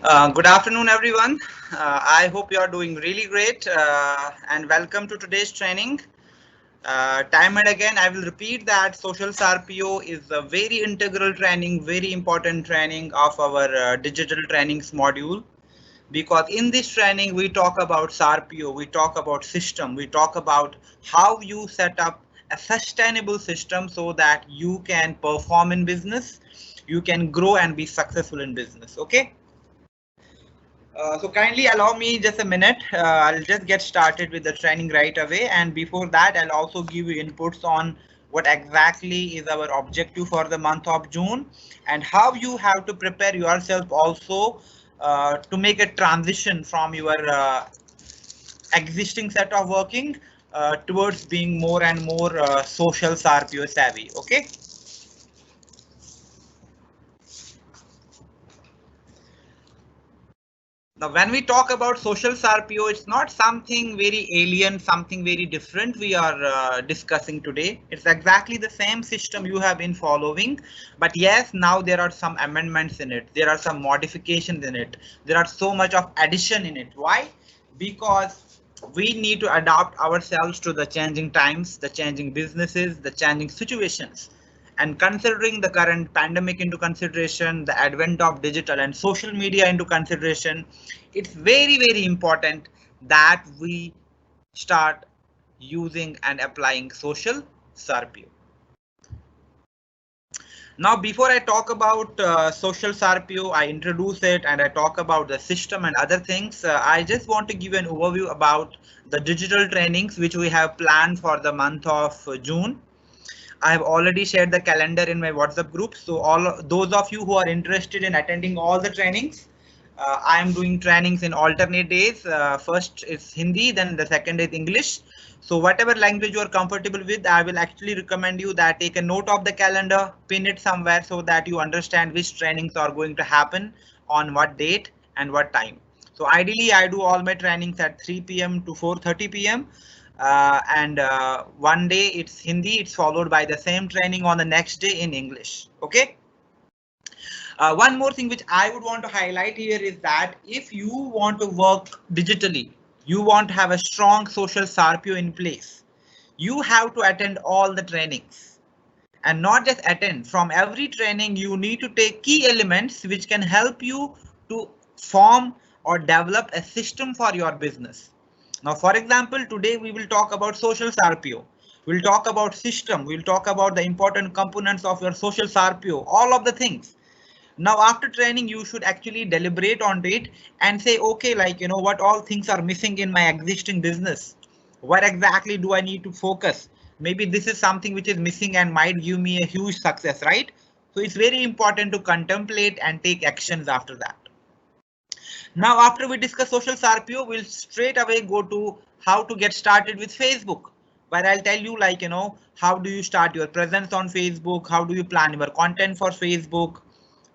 Good afternoon, everyone. I hope you are doing really great and welcome to today's training. Time and again, I will repeat that Social RPO is a very integral training, very important training of our digital trainings module. Because in this training, we talk about SRPO, we talk about system, we talk about how you set up a sustainable system so that you can perform in business, you can grow and be successful in business. Okay. So kindly allow me just a minute. I'll just get started with the training right away. And before that, I'll also give you inputs on what exactly is our objective for the month of June and how you have to prepare yourself also to make a transition from your existing set of working towards being more and more social SRPO savvy. Okay. Now, when we talk about social RPO, it's not something very alien, something very different we are discussing today. It's exactly the same system you have been following. But yes, now there are some amendments in it. There are some modifications in it. There are so much of addition in it. Why? Because we need to adapt ourselves to the changing times, the changing businesses, the changing situations. And considering the current pandemic into consideration, the advent of digital and social media into consideration, it's very, very important that we start using and applying social SRPO. Now, before I talk about social SRPO, I introduce it and I talk about the system and other things. I just want to give an overview about the digital trainings which we have planned for the month of June. I have already shared the calendar in my WhatsApp group. So all those of you who are interested in attending all the trainings, I am doing trainings in alternate days. First is Hindi, then the second is English. So whatever language you are comfortable with, I will actually recommend you that take a note of the calendar, pin it somewhere so that you understand which trainings are going to happen on what date and what time. So ideally, I do all my trainings at 3 p.m. to 4:30 p.m. And one day it's Hindi, it's followed by the same training on the next day in English. Okay. One more thing which I would want to highlight here is that if you want to work digitally, you want to have a strong social SRPO in place, you have to attend all the trainings and not just attend. From every training, you need to take key elements which can help you to form or develop a system for your business. Now, for example, today we will talk about social SRPO. We'll talk about system. We'll talk about the important components of your social SRPO, all of the things. Now, after training, you should actually deliberate on it and say, okay, like, what all things are missing in my existing business? Where exactly do I need to focus? Maybe this is something which is missing and might give me a huge success, right? So it's very important to contemplate and take actions after that. Now, after we discuss social RPO, we'll straight away go to how to get started with Facebook, where I'll tell you like, how do you start your presence on Facebook? How do you plan your content for Facebook?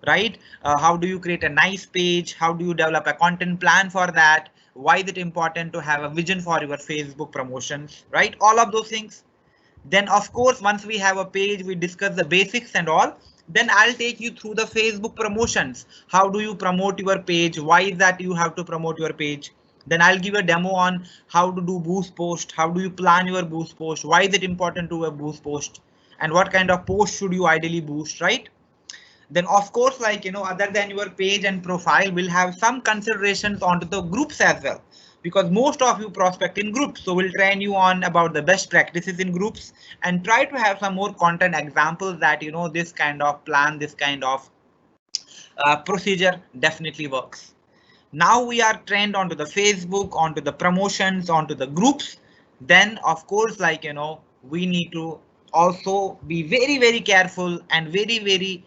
Right? How do you create a nice page? How do you develop a content plan for that? Why is it important to have a vision for your Facebook promotions? Right? All of those things. Then of course, once we have a page, we discuss the basics and all. Then I'll take you through the Facebook promotions. How do you promote your page? Why is that you have to promote your page? Then I'll give a demo on how to do boost post. How do you plan your boost post? Why is it important to a boost post? And what kind of post should you ideally boost, right? Then of course, like, other than your page and profile, will have some considerations onto the groups as well, because most of you prospect in groups. So we'll train you on about the best practices in groups and try to have some more content examples that, this kind of plan, this kind of procedure definitely works. Now we are trained onto the Facebook, onto the promotions, onto the groups. Then of course, like, we need to also be very, very careful and very, very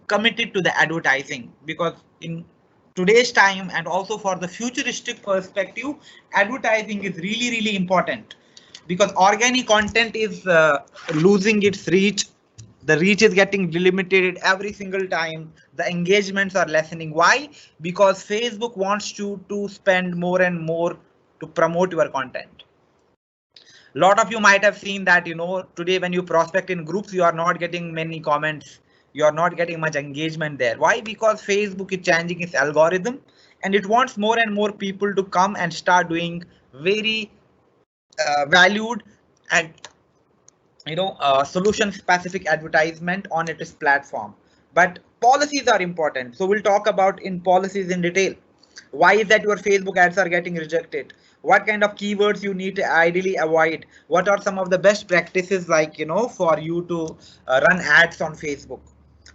committed to the advertising, because in today's time and also for the futuristic perspective, advertising is really, really important, because organic content is losing its reach. The reach is getting delimited every single time. The engagements are lessening. Why? Because Facebook wants you to spend more and more to promote your content. A lot of you might have seen that, today when you prospect in groups, you are not getting many comments. you're not getting much engagement there. Why? Because Facebook is changing its algorithm and it wants more and more people to come and start doing very valued and solution specific advertisement on its platform. But policies are important, so we'll talk about in policies in detail. Why is that your Facebook ads are getting rejected? What kind of keywords you need to ideally avoid? What are some of the best practices, like for you to run ads on Facebook?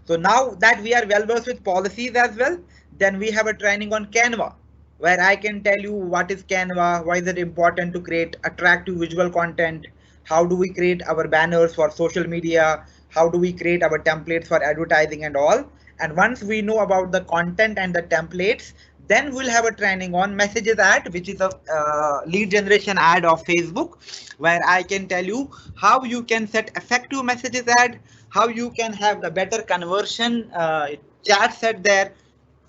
So now that we are well versed with policies as well, then we have a training on Canva, where I can tell you what is Canva, why is it important to create attractive visual content, how do we create our banners for social media, how do we create our templates for advertising and all. And once we know about the content and the templates, then we'll have a training on messages ad, which is a lead generation ad of Facebook, where I can tell you how you can set effective messages ad, how you can have the better conversion chat set there.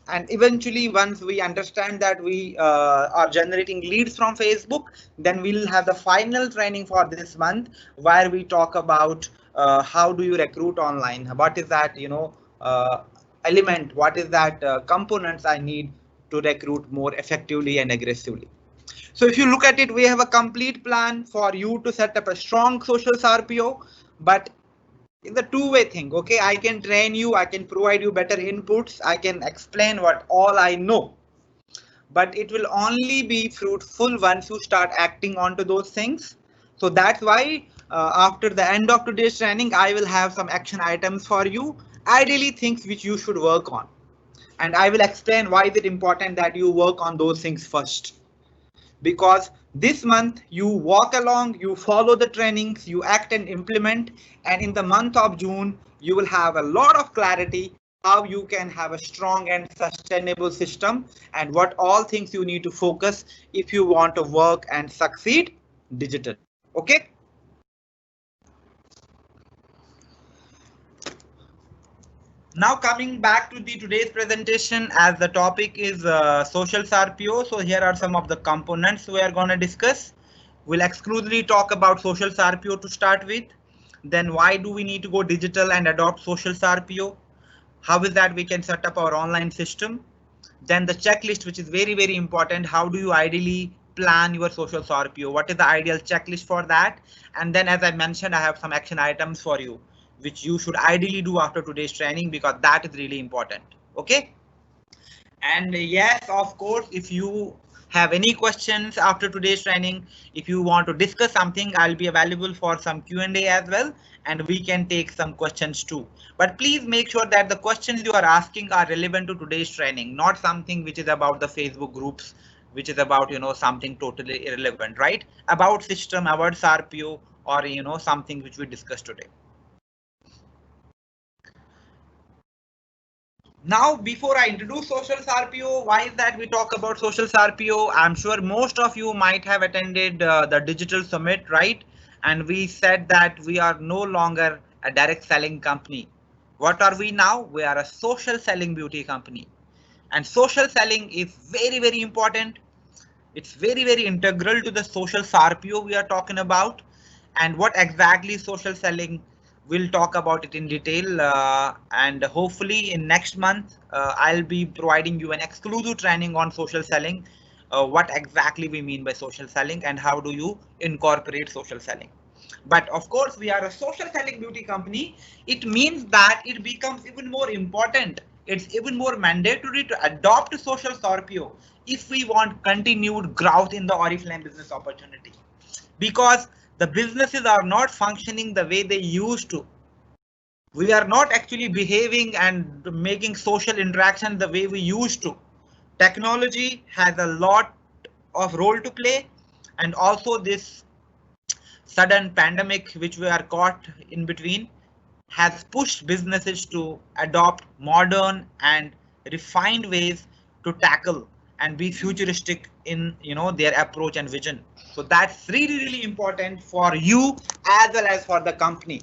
And eventually, once we understand that we are generating leads from Facebook, then we'll have the final training for this month, where we talk about how do you recruit online, what is that element, what is that components I need to recruit more effectively and aggressively. So if you look at it, we have a complete plan for you to set up a strong social RPO, but it's a two-way thing. Okay, I can train you, I can provide you better inputs, I can explain what all I know, but it will only be fruitful once you start acting onto those things. So that's why after the end of today's training, I will have some action items for you, ideally things which you should work on, and I will explain why is it important that you work on those things first. Because this month you walk along, you follow the trainings, you act and implement, and in the month of June you will have a lot of clarity how you can have a strong and sustainable system and what all things you need to focus if you want to work and succeed digital. Okay. Now coming back to the today's presentation, as the topic is social RPO. So here are some of the components we are going to discuss. We'll exclusively talk about social RPO to start with. Then why do we need to go digital and adopt social RPO? How is that we can set up our online system? Then the checklist, which is very, very important. How do you ideally plan your social RPO? What is the ideal checklist for that? And then, as I mentioned, I have some action items for you, which you should ideally do after today's training, because that is really important. Okay. And yes, of course, if you have any questions after today's training, if you want to discuss something, I'll be available for some Q&A as well, and we can take some questions too. But please make sure that the questions you are asking are relevant to today's training, not something which is about the Facebook groups, which is about something totally irrelevant, right? About system, about RPO, or something which we discussed today. Now, before I introduce social RPO, why is that we talk about social RPO? I'm sure most of you might have attended the digital summit, right? And we said that we are no longer a direct selling company. What are we now? We are a social selling beauty company. And social selling is very, very important. It's very, very integral to the social RPO we are talking about. And what exactly social selling, we'll talk about it in detail, and hopefully in next month I'll be providing you an exclusive training on social selling, what exactly we mean by social selling and how do you incorporate social selling. But of course, we are a social selling beauty company. It means that it becomes even more important. It's even more mandatory to adopt social RPO if we want continued growth in the Oriflame business opportunity, because the businesses are not functioning the way they used to. We are not actually behaving and making social interaction the way we used to. Technology has a lot of role to play, and also this sudden pandemic which we are caught in between has pushed businesses to adopt modern and refined ways to tackle and be futuristic in their approach and vision. So that's really, really important for you as well as for the company.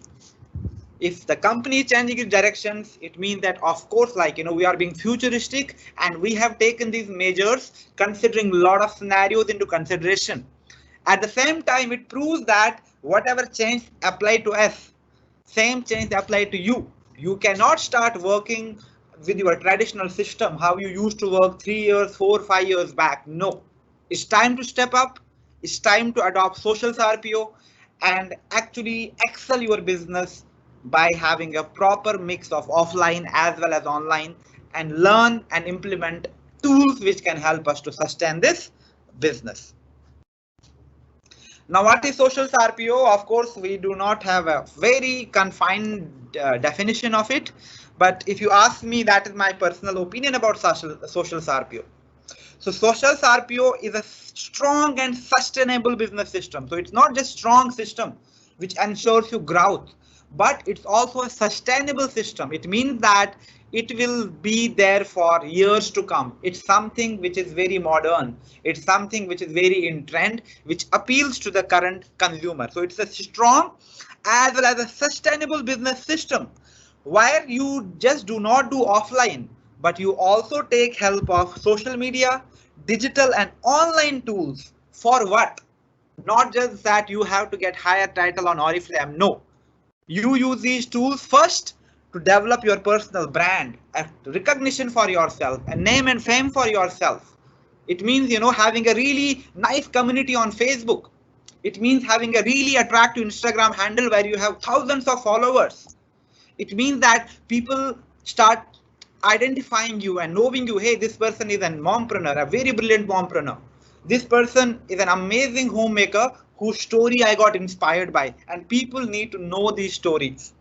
If the company is changing its directions, it means that of course, we are being futuristic and we have taken these measures considering a lot of scenarios into consideration. At the same time, it proves that whatever change applied to us, same change applied to you. You cannot start working with your traditional system, how you used to work 3 years, 4, 5 years back. No, it's time to step up. It's time to adopt social RPO and actually excel your business by having a proper mix of offline as well as online, and learn and implement tools which can help us to sustain this business. Now, what is social RPO? Of course, we do not have a very confined definition of it, but if you ask me, that is my personal opinion about social RPO. So social RPO is a strong and sustainable business system. So it's not just strong system which ensures you growth, but it's also a sustainable system. It means that it will be there for years to come. It's something which is very modern. It's something which is very in trend, which appeals to the current consumer. So it's a strong as well as a sustainable business system where you just do not do offline, but you also take help of social media, digital and online tools. For what? Not just that you have to get higher title on Oriflame. No, you use these tools first to develop your personal brand, a recognition for yourself, a name and fame for yourself. It means, having a really nice community on Facebook. It means having a really attractive Instagram handle where you have thousands of followers. It means that people start identifying you and knowing you. Hey, this person is a mompreneur, a very brilliant mompreneur. This person is an amazing homemaker whose story I got inspired by, and people need to know these stories.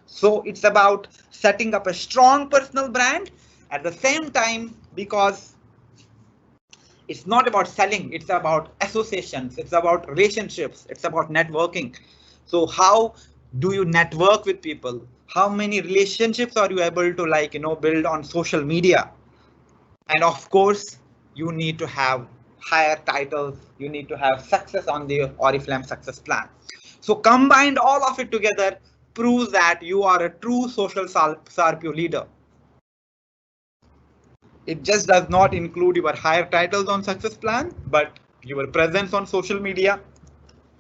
So it's about setting up a strong personal brand at the same time, because it's not about selling, it's about associations, it's about relationships, it's about networking. So how do you network with people? How many relationships are you able to build on social media? And of course, you need to have higher titles. You need to have success on the Oriflame success plan. So combined all of it together proves that you are a true social RPO leader. It just does not include your higher titles on success plan, but your presence on social media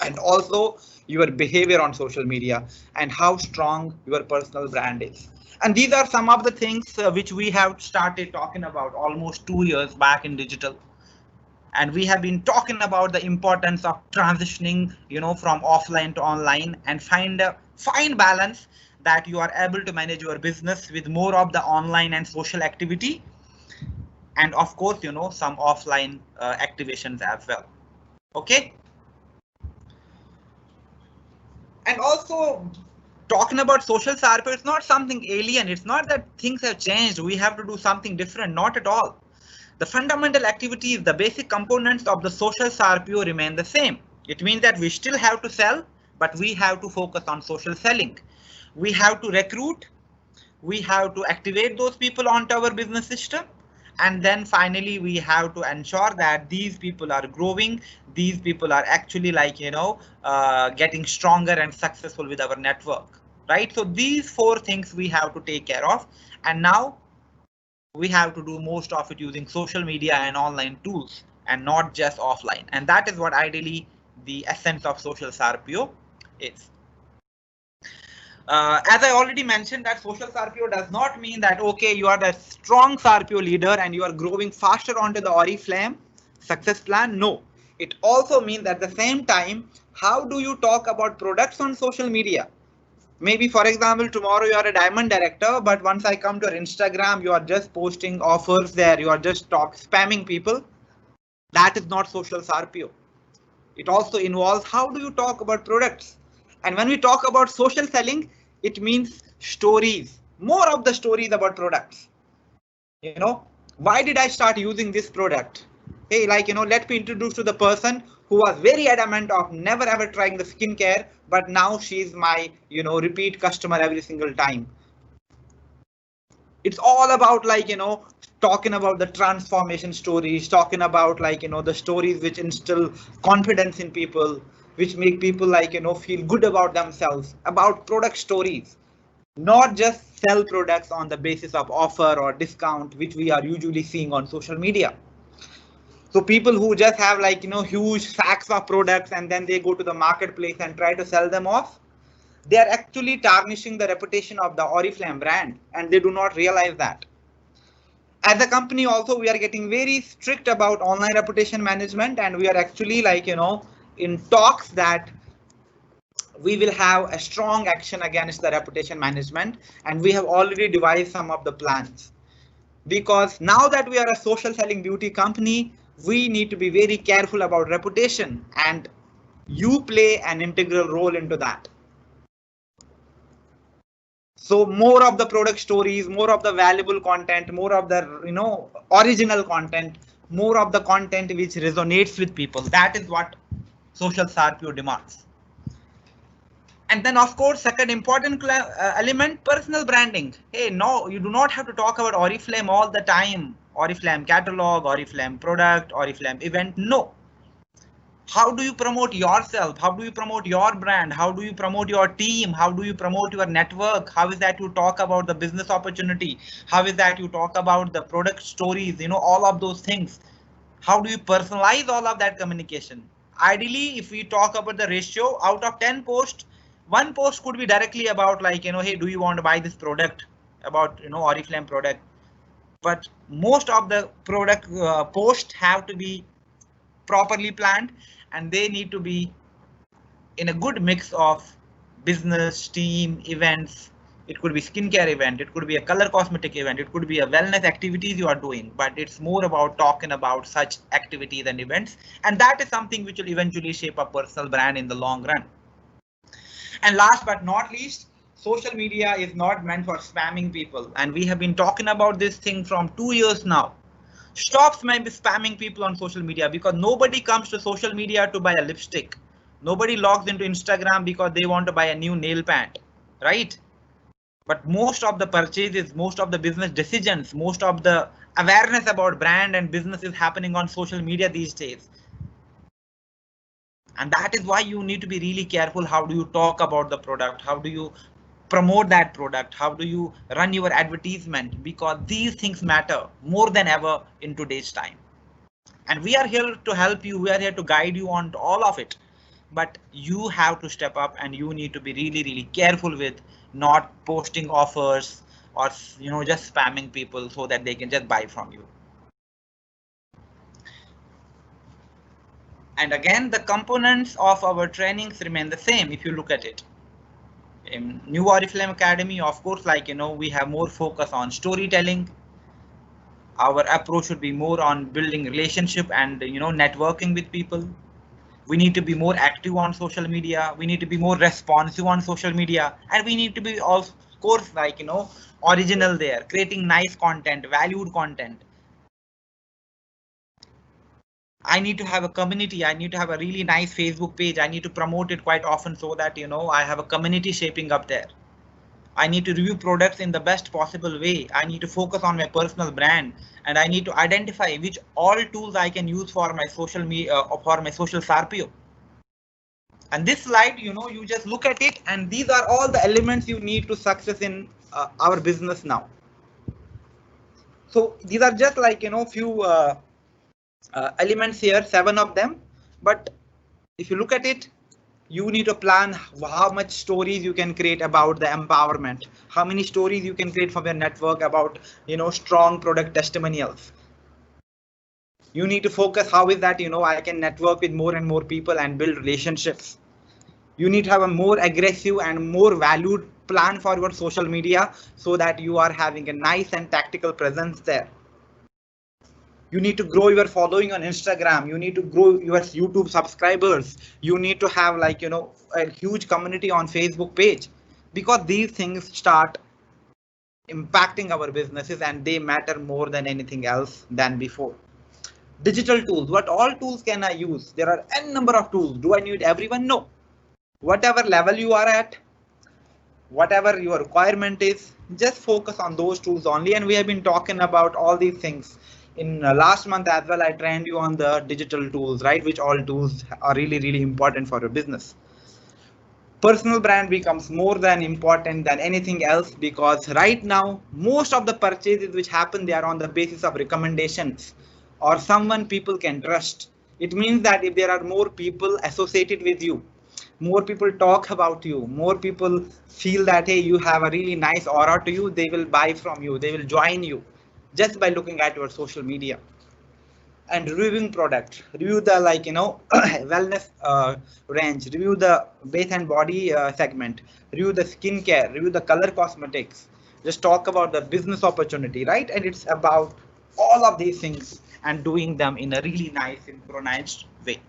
and also your behavior on social media and how strong your personal brand is. And these are some of the things which we have started talking about almost 2 years back in digital. And we have been talking about the importance of transitioning, from offline to online, and find a fine balance that you are able to manage your business with more of the online and social activity. And of course, some offline activations as well. Okay. And also talking about social RPO, it's not something alien. It's not that things have changed. We have to do something different. Not at all. The fundamental activities, the basic components of the social RPO remain the same. It means that we still have to sell, but we have to focus on social selling. We have to recruit. We have to activate those people onto our business system. And then finally, we have to ensure that these people are growing. These people are actually getting stronger and successful with our network, right? So these 4 things we have to take care of. And now we have to do most of it using social media and online tools and not just offline. And that is what ideally the essence of social RPO is. As I already mentioned, that social RPO does not mean that, okay, you are the strong RPO leader and you are growing faster onto the Oriflame success plan. No, it also means at the same time, how do you talk about products on social media? Maybe, for example, tomorrow you are a diamond director, but once I come to your Instagram, you are just posting offers there. You are just spamming people. That is not social RPO. It also involves how do you talk about products? And when we talk about social selling, it means stories, more of the stories about products. Why did I start using this product? Hey, let me introduce to the person who was very adamant of never ever trying the skincare, but now she's my, repeat customer every single time. It's all about talking about the transformation stories, talking about the stories which instill confidence in people, which make people feel good about themselves, about product stories, not just sell products on the basis of offer or discount, which we are usually seeing on social media. So people who just have huge sacks of products and then they go to the marketplace and try to sell them off, they are actually tarnishing the reputation of the Oriflame brand, and they do not realize that. As a company also, we are getting very strict about online reputation management, and we are actually like, in talks that we will have a strong action against the reputation management, and we have already devised some of the plans. Because now that we are a social selling beauty company, we need to be very careful about reputation, and you play an integral role into that. So more of the product stories, more of the valuable content, more of the original content, more of the content which resonates with people. That is what social SRPO demands. And then of course, second important element, personal branding. Hey, no, you do not have to talk about Oriflame all the time. Oriflame catalog, Oriflame product, Oriflame event. No. How do you promote yourself? How do you promote your brand? How do you promote your team? How do you promote your network? How is that you talk about the business opportunity? How is that you talk about the product stories? All of those things. How do you personalize all of that communication? Ideally, if we talk about the ratio, out of 10 posts, one post could be directly about like, hey, do you want to buy this product, about, Oriflame product? But most of the product posts have to be properly planned, and they need to be in a good mix of business, team, events. It could be skincare event, it could be a color cosmetic event, it could be a wellness activities you are doing, but it's more about talking about such activities and events. And that is something which will eventually shape a personal brand in the long run. And last but not least, social media is not meant for spamming people. And we have been talking about this thing from 2 years now. Stop spamming people on social media, because nobody comes to social media to buy a lipstick. Nobody logs into Instagram because they want to buy a new nail paint, right? But most of the purchases, most of the business decisions, most of the awareness about brand and business is happening on social media these days. And that is why you need to be really careful. How do you talk about the product? How do you promote that product? How do you run your advertisement? Because these things matter more than ever in today's time. And we are here to help you. We are here to guide you on all of it. But you have to step up, and you need to be really, really careful with not posting offers or just spamming people so that they can just buy from you. And again, the components of our trainings remain the same if you look at it. In New Oriflame Academy, of course, like we have more focus on storytelling. Our approach should be more on building relationship and networking with people. We need to be more active on social media. We need to be more responsive on social media, and we need to be, of course, like original there, creating nice content, valued content. I need to have a community. I need to have a really nice Facebook page. I need to promote it quite often so that I have a community shaping up there. I need to review products in the best possible way. I need to focus on my personal brand, and I need to identify which all tools I can use for my social media, for my social SRPO. And this slide, you just look at it, and these are all the elements you need to success in our business now. So these are just like few elements here, 7 of them. But if you look at it, you need to plan how much stories you can create about the empowerment, how many stories you can create from your network about strong product testimonials. You need to focus how is that I can network with more and more people and build relationships. You need to have a more aggressive and more valued plan for your social media so that you are having a nice and tactical presence there. You need to grow your following on Instagram. You need to grow your YouTube subscribers. You need to have like, a huge community on Facebook page, because these things start impacting our businesses and they matter more than anything else than before. Digital tools. What all tools can I use? There are n number of tools. Do I need everyone? No. Whatever level you are at, whatever your requirement is, just focus on those tools only. And we have been talking about all these things. In last month as well, I trained you on the digital tools, right? Which all tools are really, really important for your business. Personal brand becomes more than important than anything else, because right now, most of the purchases which happen, they are on the basis of recommendations or someone people can trust. It means that if there are more people associated with you, more people talk about you, more people feel that, hey, you have a really nice aura to you, they will buy from you, they will join you just by looking at your social media. And reviewing product, review the wellness range, review the bath and body segment, review the skincare, review the color cosmetics, just talk about the business opportunity, right? And it's about all of these things and doing them in a really nice synchronized way.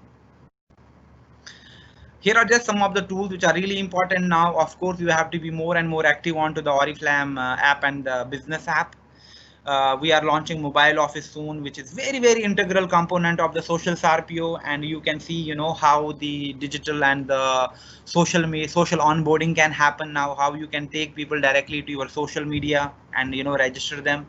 Here are just some of the tools which are really important now. Of course, you have to be more and more active onto the Oriflame app and the business app. We are launching mobile office soon, which is very integral component of the social RPO. And you can see, how the digital and the social onboarding can happen now, how you can take people directly to your social media and, register them.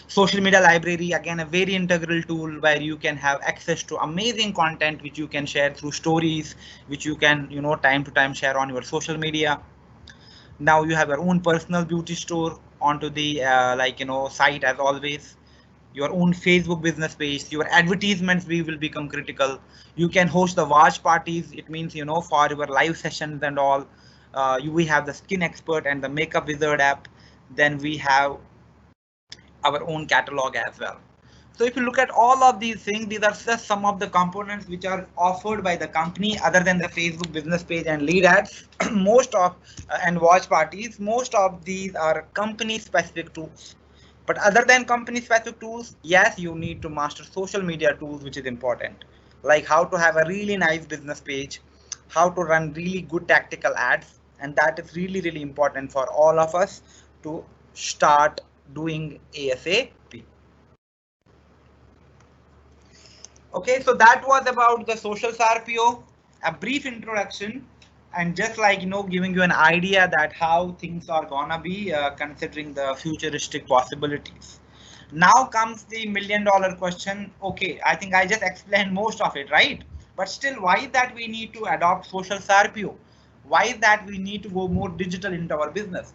Social media library, again, a very integral tool where you can have access to amazing content which you can share through stories, which you can, time to time share on your social media. Now you have your own personal beauty store onto the site as always. Your own Facebook business page, your advertisements will become critical. You can host the watch parties. It means, for your live sessions and all. We have the skin expert and the makeup wizard app. Then we have our own catalog as well. So if you look at all of these things, these are just some of the components which are offered by the company other than the Facebook business page and lead ads. Most of and watch parties, most of these are company specific tools. But other than company specific tools, yes, you need to master social media tools, which is important, like how to have a really nice business page, how to run really good tactical ads. And that is really important for all of us to start doing ASAP. Okay, so that was about the social RPO, a brief introduction, and just giving you an idea that how things are gonna be considering the futuristic possibilities. Now comes the $1 million question. Okay, I think I just explained most of it, right? But still, why is that we need to adopt social RPO? Why is that we need to go more digital into our business?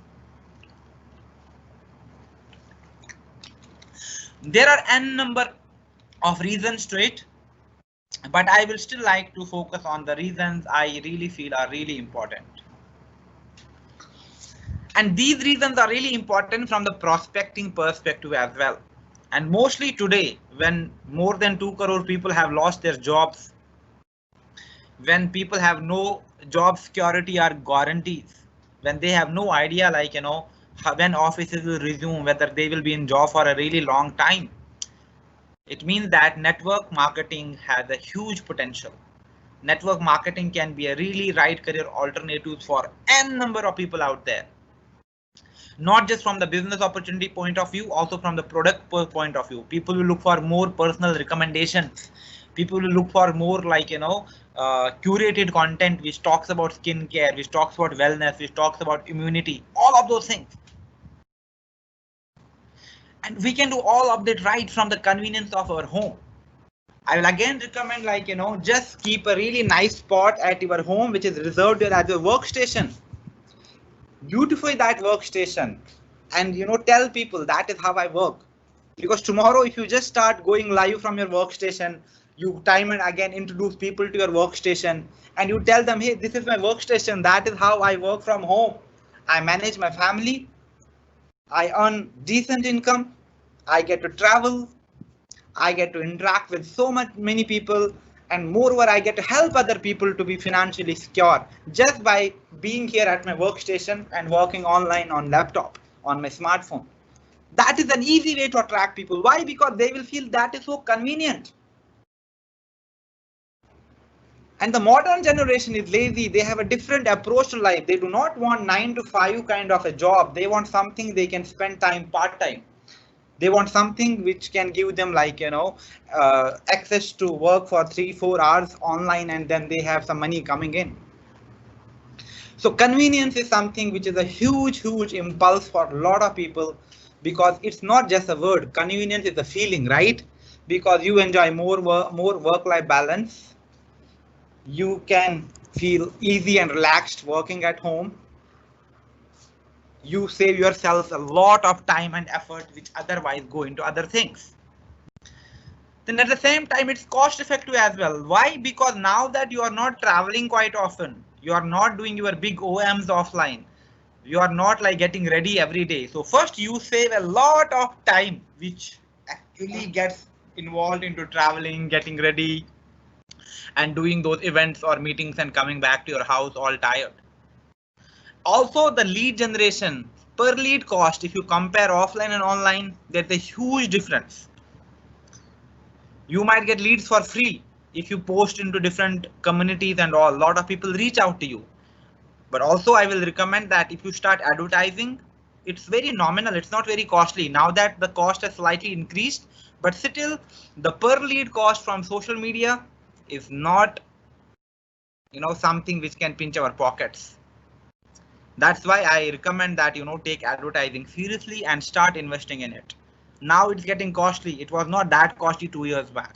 There are n number of reasons to it, but I will still like to focus on the reasons I really feel are really important. And these reasons are really important from the prospecting perspective as well. And mostly today, when more than 2 crore people have lost their jobs, when people have no job security or guarantees, when they have no idea, when offices will resume, whether they will be in job for a really long time, it means that network marketing has a huge potential. Network marketing can be a really right career alternative for n number of people out there. Not just from the business opportunity point of view, also from the product point of view. People will look for more personal recommendations. People will look for more curated content which talks about skincare, which talks about wellness, which talks about immunity, all of those things. And we can do all of that right from the convenience of our home. I will again recommend just keep a really nice spot at your home which is reserved as your workstation. Beautify that workstation and tell people that is how I work. Because tomorrow if you just start going live from your workstation, you time and again introduce people to your workstation and you tell them, hey, this is my workstation, that is how I work from home. I manage my family, I earn decent income, I get to travel, I get to interact with many people, and moreover, I get to help other people to be financially secure just by being here at my workstation and working online on laptop, on my smartphone. That is an easy way to attract people. Why? Because they will feel that is so convenient. And the modern generation is lazy. They have a different approach to life. They do not want 9 to 5 kind of a job. They want something they can spend time part-time. They want something which can give them access to work for 3-4 hours online and then they have some money coming in. So convenience is something which is a huge impulse for a lot of people, because it's not just a word. Convenience is a feeling, right? Because you enjoy more work-life balance. You can feel easy and relaxed working at home. You save yourself a lot of time and effort which otherwise go into other things. Then at the same time, it's cost effective as well. Why? Because now that you are not traveling quite often, You are not doing your big OMs offline. You are not like getting ready every day. So first you save a lot of time, which actually gets involved into traveling, getting ready, and doing those events or meetings and coming back to your house all tired. Also, the lead generation per lead cost, if you compare offline and online, there's a huge difference. You might get leads for free if you post into different communities and all. A lot of people reach out to you. But also, I will recommend that if you start advertising, it's very nominal. It's not very costly. Now that the cost has slightly increased, but still the per lead cost from social media is not, something which can pinch our pockets. That's why I recommend that, take advertising seriously and start investing in it. Now it's getting costly. It was not that costly 2 years back.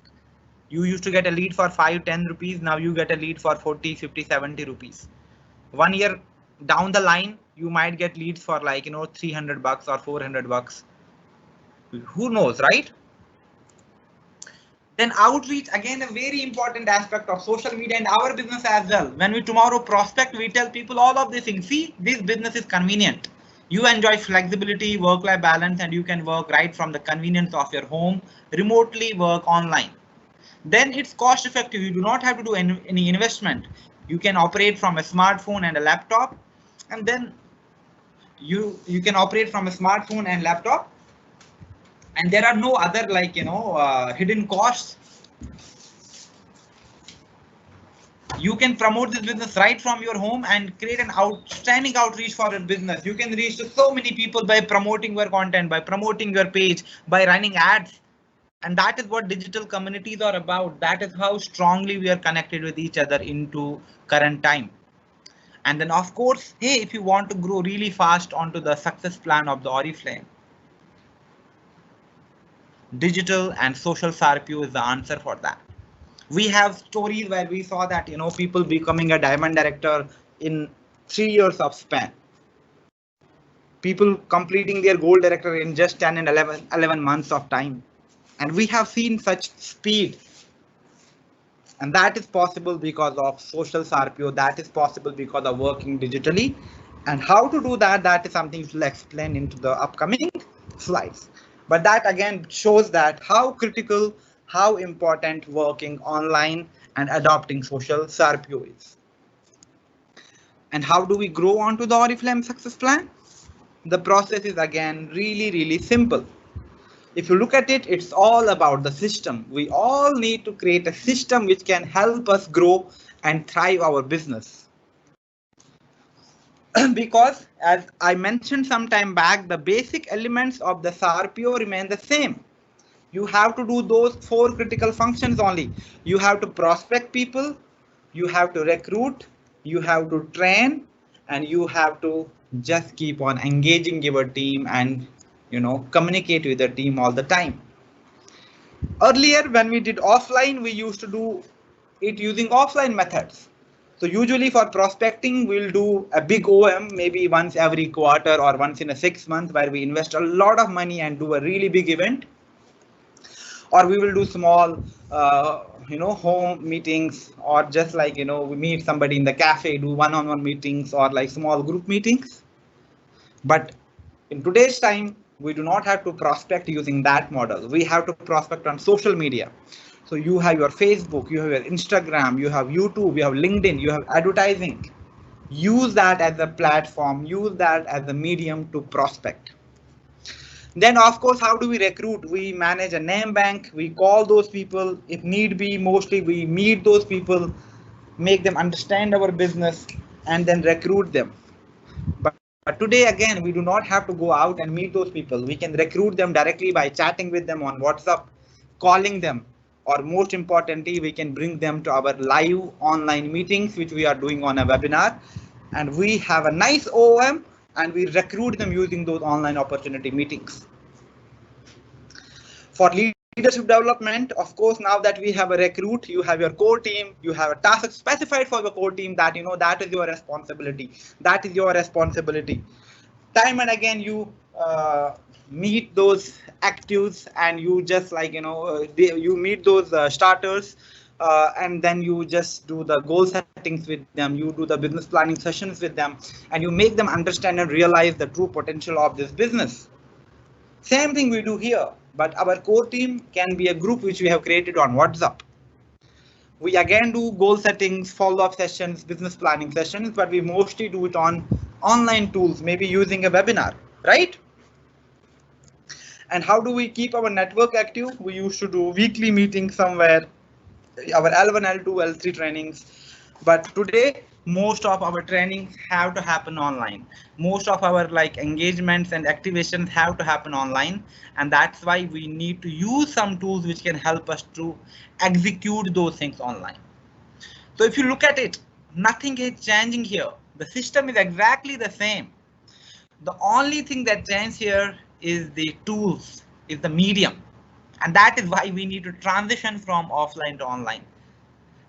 You used to get a lead for 5-10 rupees. Now you get a lead for 40, 50, 70 rupees. 1 year down the line, you might get leads for like, $300 or $400. Who knows, right? Then outreach, again, a very important aspect of social media and our business as well. When we tomorrow prospect, we tell people all of these things. See, this business is convenient. You enjoy flexibility, work-life balance, and you can work right from the convenience of your home, remotely work online. Then it's cost effective. You do not have to do any investment. You can operate from a smartphone and a laptop, and then you can operate from a smartphone and laptop, and there are no other like hidden costs. You can promote this business right from your home and create an outstanding outreach for your business. You can reach to so many people by promoting your content, by promoting your page, by running ads. And that is what digital communities are about. That is how strongly we are connected with each other into current time. And then of course, hey, if you want to grow really fast onto the success plan of the Oriflame, digital and social SRPO is the answer for that. We have stories where we saw that, people becoming a diamond director in 3 years of span. People completing their gold director in just 10 and 11 months of time. And we have seen such speed. And that is possible because of social SRPO. That is possible because of working digitally. And how to do that, that is something we'll explain into the upcoming slides. But that again shows that how critical, how important working online and adopting social SRPO is. And how do we grow onto the Oriflame success plan? The process is again really simple. If you look at it, it's all about the system. We all need to create a system which can help us grow and thrive our business. Because as I mentioned some time back, the basic elements of the SRPO remain the same. You have to do those 4 critical functions only. You have to prospect people, you have to recruit, you have to train, and you have to just keep on engaging your team and communicate with the team all the time. Earlier, when we did offline, we used to do it using offline methods. So usually for prospecting, we'll do a big OM maybe once every quarter or once in a 6 months, where we invest a lot of money and do a really big event. Or we will do small home meetings, or just like we meet somebody in the cafe, do one-on-one meetings or like small group meetings. But in today's time, we do not have to prospect using that model. We have to prospect on social media. So you have your Facebook, you have your Instagram, you have YouTube, you have LinkedIn, you have advertising. Use that as a platform, use that as a medium to prospect. Then of course, how do we recruit? We manage a name bank. We call those people. If need be, mostly we meet those people, make them understand our business, and then recruit them. But today, again, we do not have to go out and meet those people. We can recruit them directly by chatting with them on WhatsApp, calling them, or most importantly, we can bring them to our live online meetings, which we are doing on a webinar. And we have a nice OM and we recruit them using those online opportunity meetings. For leadership development, of course, now that we have a recruit, you have your core team, you have a task specified for your core team that that is your responsibility. That is your responsibility. Time and again, you meet those actives and you just like you meet those starters and then you just do the goal settings with them, you do the business planning sessions with them, and you make them understand and realize the true potential of this business. Same thing we do here, but our core team can be a group which we have created on WhatsApp. We again do goal settings, follow-up sessions, business planning sessions, but we mostly do it on online tools, maybe using a webinar, right? And how do we keep our network active? We used to do weekly meetings somewhere, our L1, L2, L3 trainings. But today, most of our trainings have to happen online. Most of our like engagements and activations have to happen online. And that's why we need to use some tools which can help us to execute those things online. So if you look at it, nothing is changing here. The system is exactly the same. The only thing that changes here is the tools, is the medium. And that is why we need to transition from offline to online,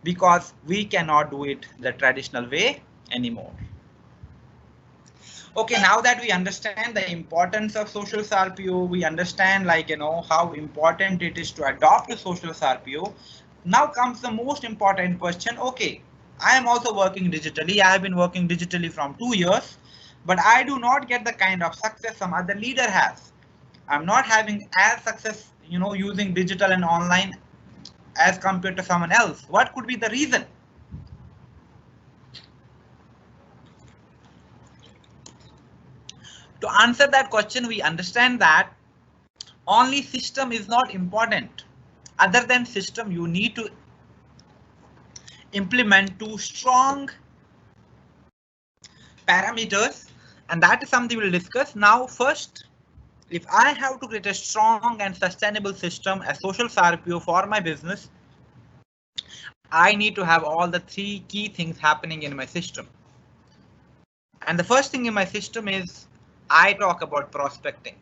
because we cannot do it the traditional way anymore. Okay, now that we understand the importance of social SRPO, we understand how important it is to adopt the social SRPO. Now comes the most important question. Okay, I am also working digitally. I have been working digitally from 2 years, but I do not get the kind of success some other leader has. I'm not having as success, using digital and online as compared to someone else. What could be the reason? To answer that question, we understand that only system is not important. Other than system, you need to implement 2 strong parameters, and that is something we'll discuss now. First, if I have to create a strong and sustainable system, a social SRPO for my business, I need to have all the 3 key things happening in my system. And the first thing in my system is I talk about prospecting.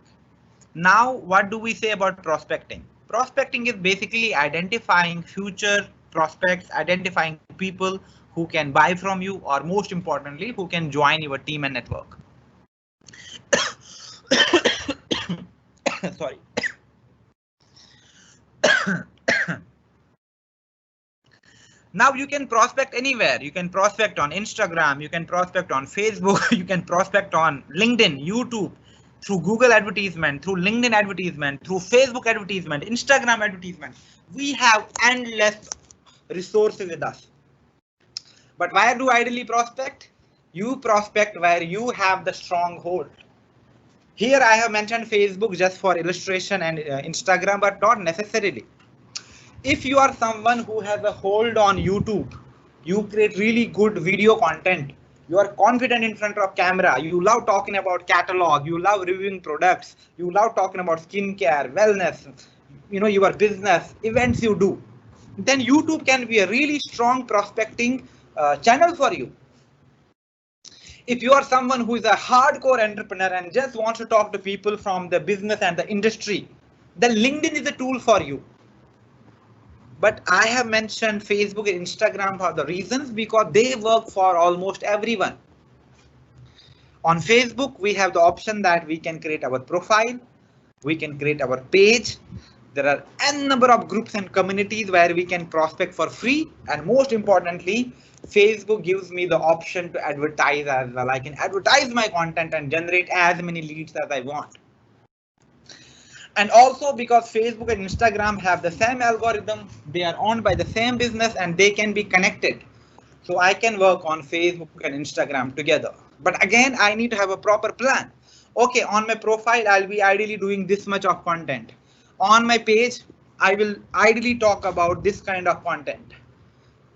Now, what do we say about prospecting? Prospecting is basically identifying future prospects, identifying people who can buy from you, or most importantly, who can join your team and network. Sorry. Now you can prospect anywhere. You can prospect on Instagram, you can prospect on Facebook, you can prospect on LinkedIn, YouTube, through Google advertisement, through LinkedIn advertisement, through Facebook advertisement, Instagram advertisement. We have endless resources with us. But where do I ideally prospect? You prospect where you have the stronghold. Here I have mentioned Facebook just for illustration and Instagram, but not necessarily. If you are someone who has a hold on YouTube, you create really good video content, you are confident in front of camera, you love talking about catalog, you love reviewing products, you love talking about skincare, wellness, your business, events you do, then YouTube can be a really strong prospecting channel for you. If you are someone who is a hardcore entrepreneur and just wants to talk to people from the business and the industry, then LinkedIn is a tool for you. But I have mentioned Facebook and Instagram for the reasons because they work for almost everyone. On Facebook, we have the option that we can create our profile, we can create our page. There are n number of groups and communities where we can prospect for free. And most importantly, Facebook gives me the option to advertise as well. I can advertise my content and generate as many leads as I want. And also because Facebook and Instagram have the same algorithm, they are owned by the same business and they can be connected. So I can work on Facebook and Instagram together. But again, I need to have a proper plan. Okay, on my profile, I'll be ideally doing this much of content. On my page, I will ideally talk about this kind of content.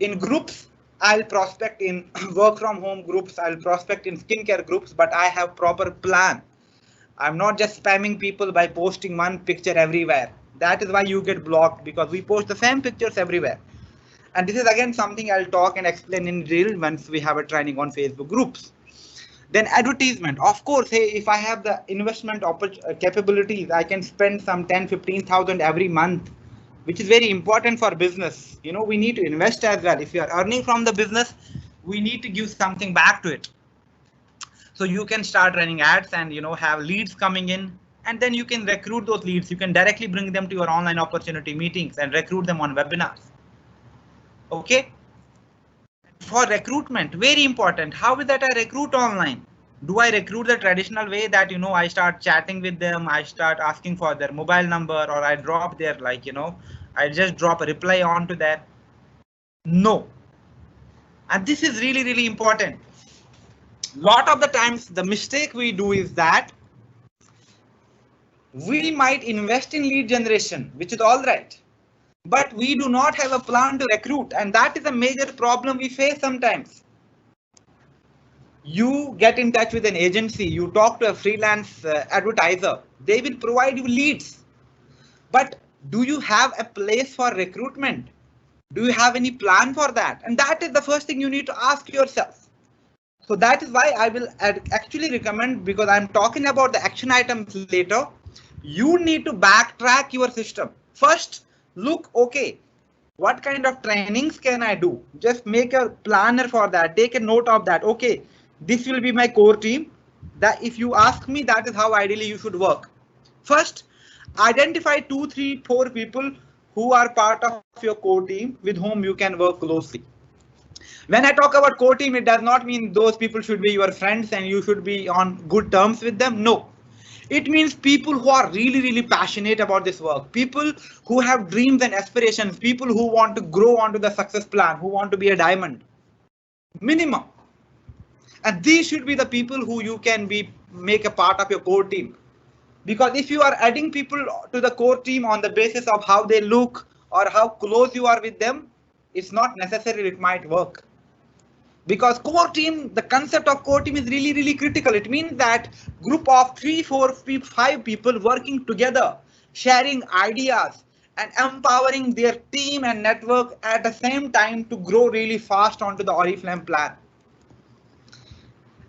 In groups, I'll prospect in work from home groups, I'll prospect in skincare groups, but I have proper plan. I'm not just spamming people by posting one picture everywhere. That is why you get blocked, because we post the same pictures everywhere. And this is again something I'll talk and explain in detail once we have a training on Facebook groups. Then advertisement. Of course, hey, if I have the investment capabilities, I can spend some 10-15,000 every month, which is very important for business. We need to invest as well. If you are earning from the business, we need to give something back to it. So you can start running ads and have leads coming in, and then you can recruit those leads. You can directly bring them to your online opportunity meetings and recruit them on webinars. Okay. For recruitment, very important. How is that I recruit online? Do I recruit the traditional way that, I start chatting with them, I start asking for their mobile number, or I drop their, I just drop a reply onto that? No. And this is really, really important. Lot of the times the mistake we do is that we might invest in lead generation, which is all right, but we do not have a plan to recruit, and that is a major problem we face sometimes. You get in touch with an agency, you talk to a freelance advertiser, they will provide you leads, but do you have a place for recruitment? Do you have any plan for that? And that is the first thing you need to ask yourself. So that is why I will actually recommend, because I'm talking about the action items later, you need to backtrack your system. First, look, okay, what kind of trainings can I do? Just make a planner for that. Take a note of that. Okay, this will be my core team. That if you ask me, that is how ideally you should work. First, identify 2, 3, 4 people who are part of your core team with whom you can work closely. When I talk about core team, it does not mean those people should be your friends and you should be on good terms with them. No, it means people who are really, really passionate about this work, people who have dreams and aspirations, people who want to grow onto the success plan, who want to be a diamond minimum. And these should be the people who you can make a part of your core team. Because if you are adding people to the core team on the basis of how they look or how close you are with them, it's not necessary it might work. Because core team, the concept of core team is really, really critical. It means that group of 3, 4, 5 people working together, sharing ideas and empowering their team and network at the same time to grow really fast onto the Oriflame plan.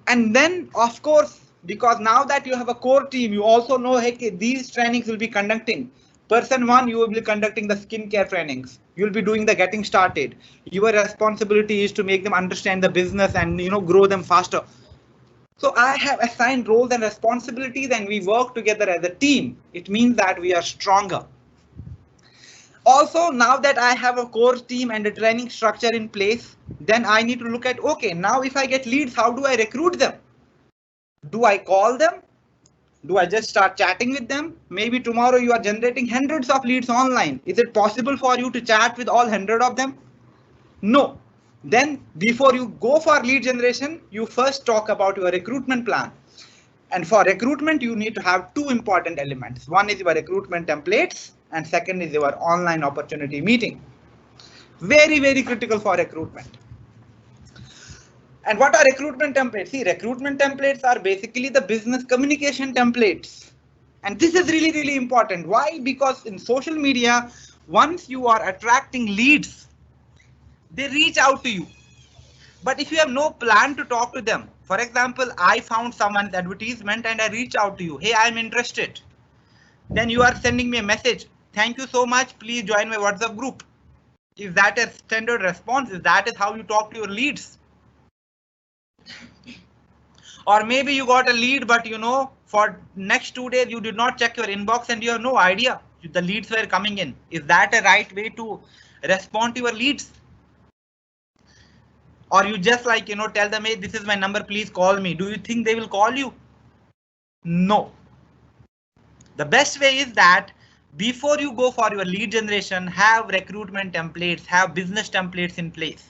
And then, of course, because now that you have a core team, you also know, hey, these trainings will be conducting. Person 1, you will be conducting the skincare trainings. You'll be doing the getting started. Your responsibility is to make them understand the business and grow them faster. So I have assigned roles and responsibilities and we work together as a team. It means that we are stronger. Also, now that I have a core team and a training structure in place, then I need to look at, okay, now if I get leads, how do I recruit them? Do I call them? Do I just start chatting with them? Maybe tomorrow you are generating hundreds of leads online. Is it possible for you to chat with all 100 of them? No. Then before you go for lead generation, you first talk about your recruitment plan. And for recruitment, you need to have 2 important elements. One is your recruitment templates and second is your online opportunity meeting. Very, very critical for recruitment. And what are recruitment templates? See, recruitment templates are basically the business communication templates. And this is really, really important. Why? Because in social media, once you are attracting leads, they reach out to you. But if you have no plan to talk to them, for example, I found someone's advertisement and I reach out to you. Hey, I'm interested. Then you are sending me a message. Thank you so much. Please join my WhatsApp group. Is that a standard response? Is that how you talk to your leads? Or maybe you got a lead, but for next 2 days, you did not check your inbox and you have no idea the leads were coming in. Is that a right way to respond to your leads? Or you just tell them, hey, this is my number, please call me. Do you think they will call you? No. The best way is that before you go for your lead generation, have recruitment templates, have business templates in place.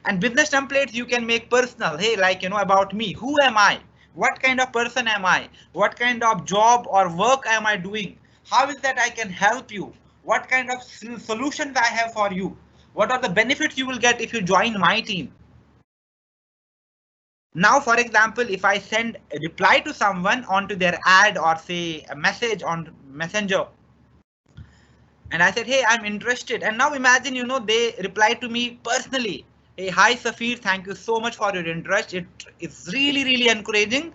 And business templates you can make personal. Hey, about me, who am I? What kind of person am I? What kind of job or work am I doing? How is that I can help you? What kind of solutions I have for you? What are the benefits you will get if you join my team? Now, for example, if I send a reply to someone onto their ad or say a message on Messenger, and I said, hey, I'm interested. And now imagine, they reply to me personally. Hey, hi, Safir. Thank you so much for your interest. It is really, really encouraging.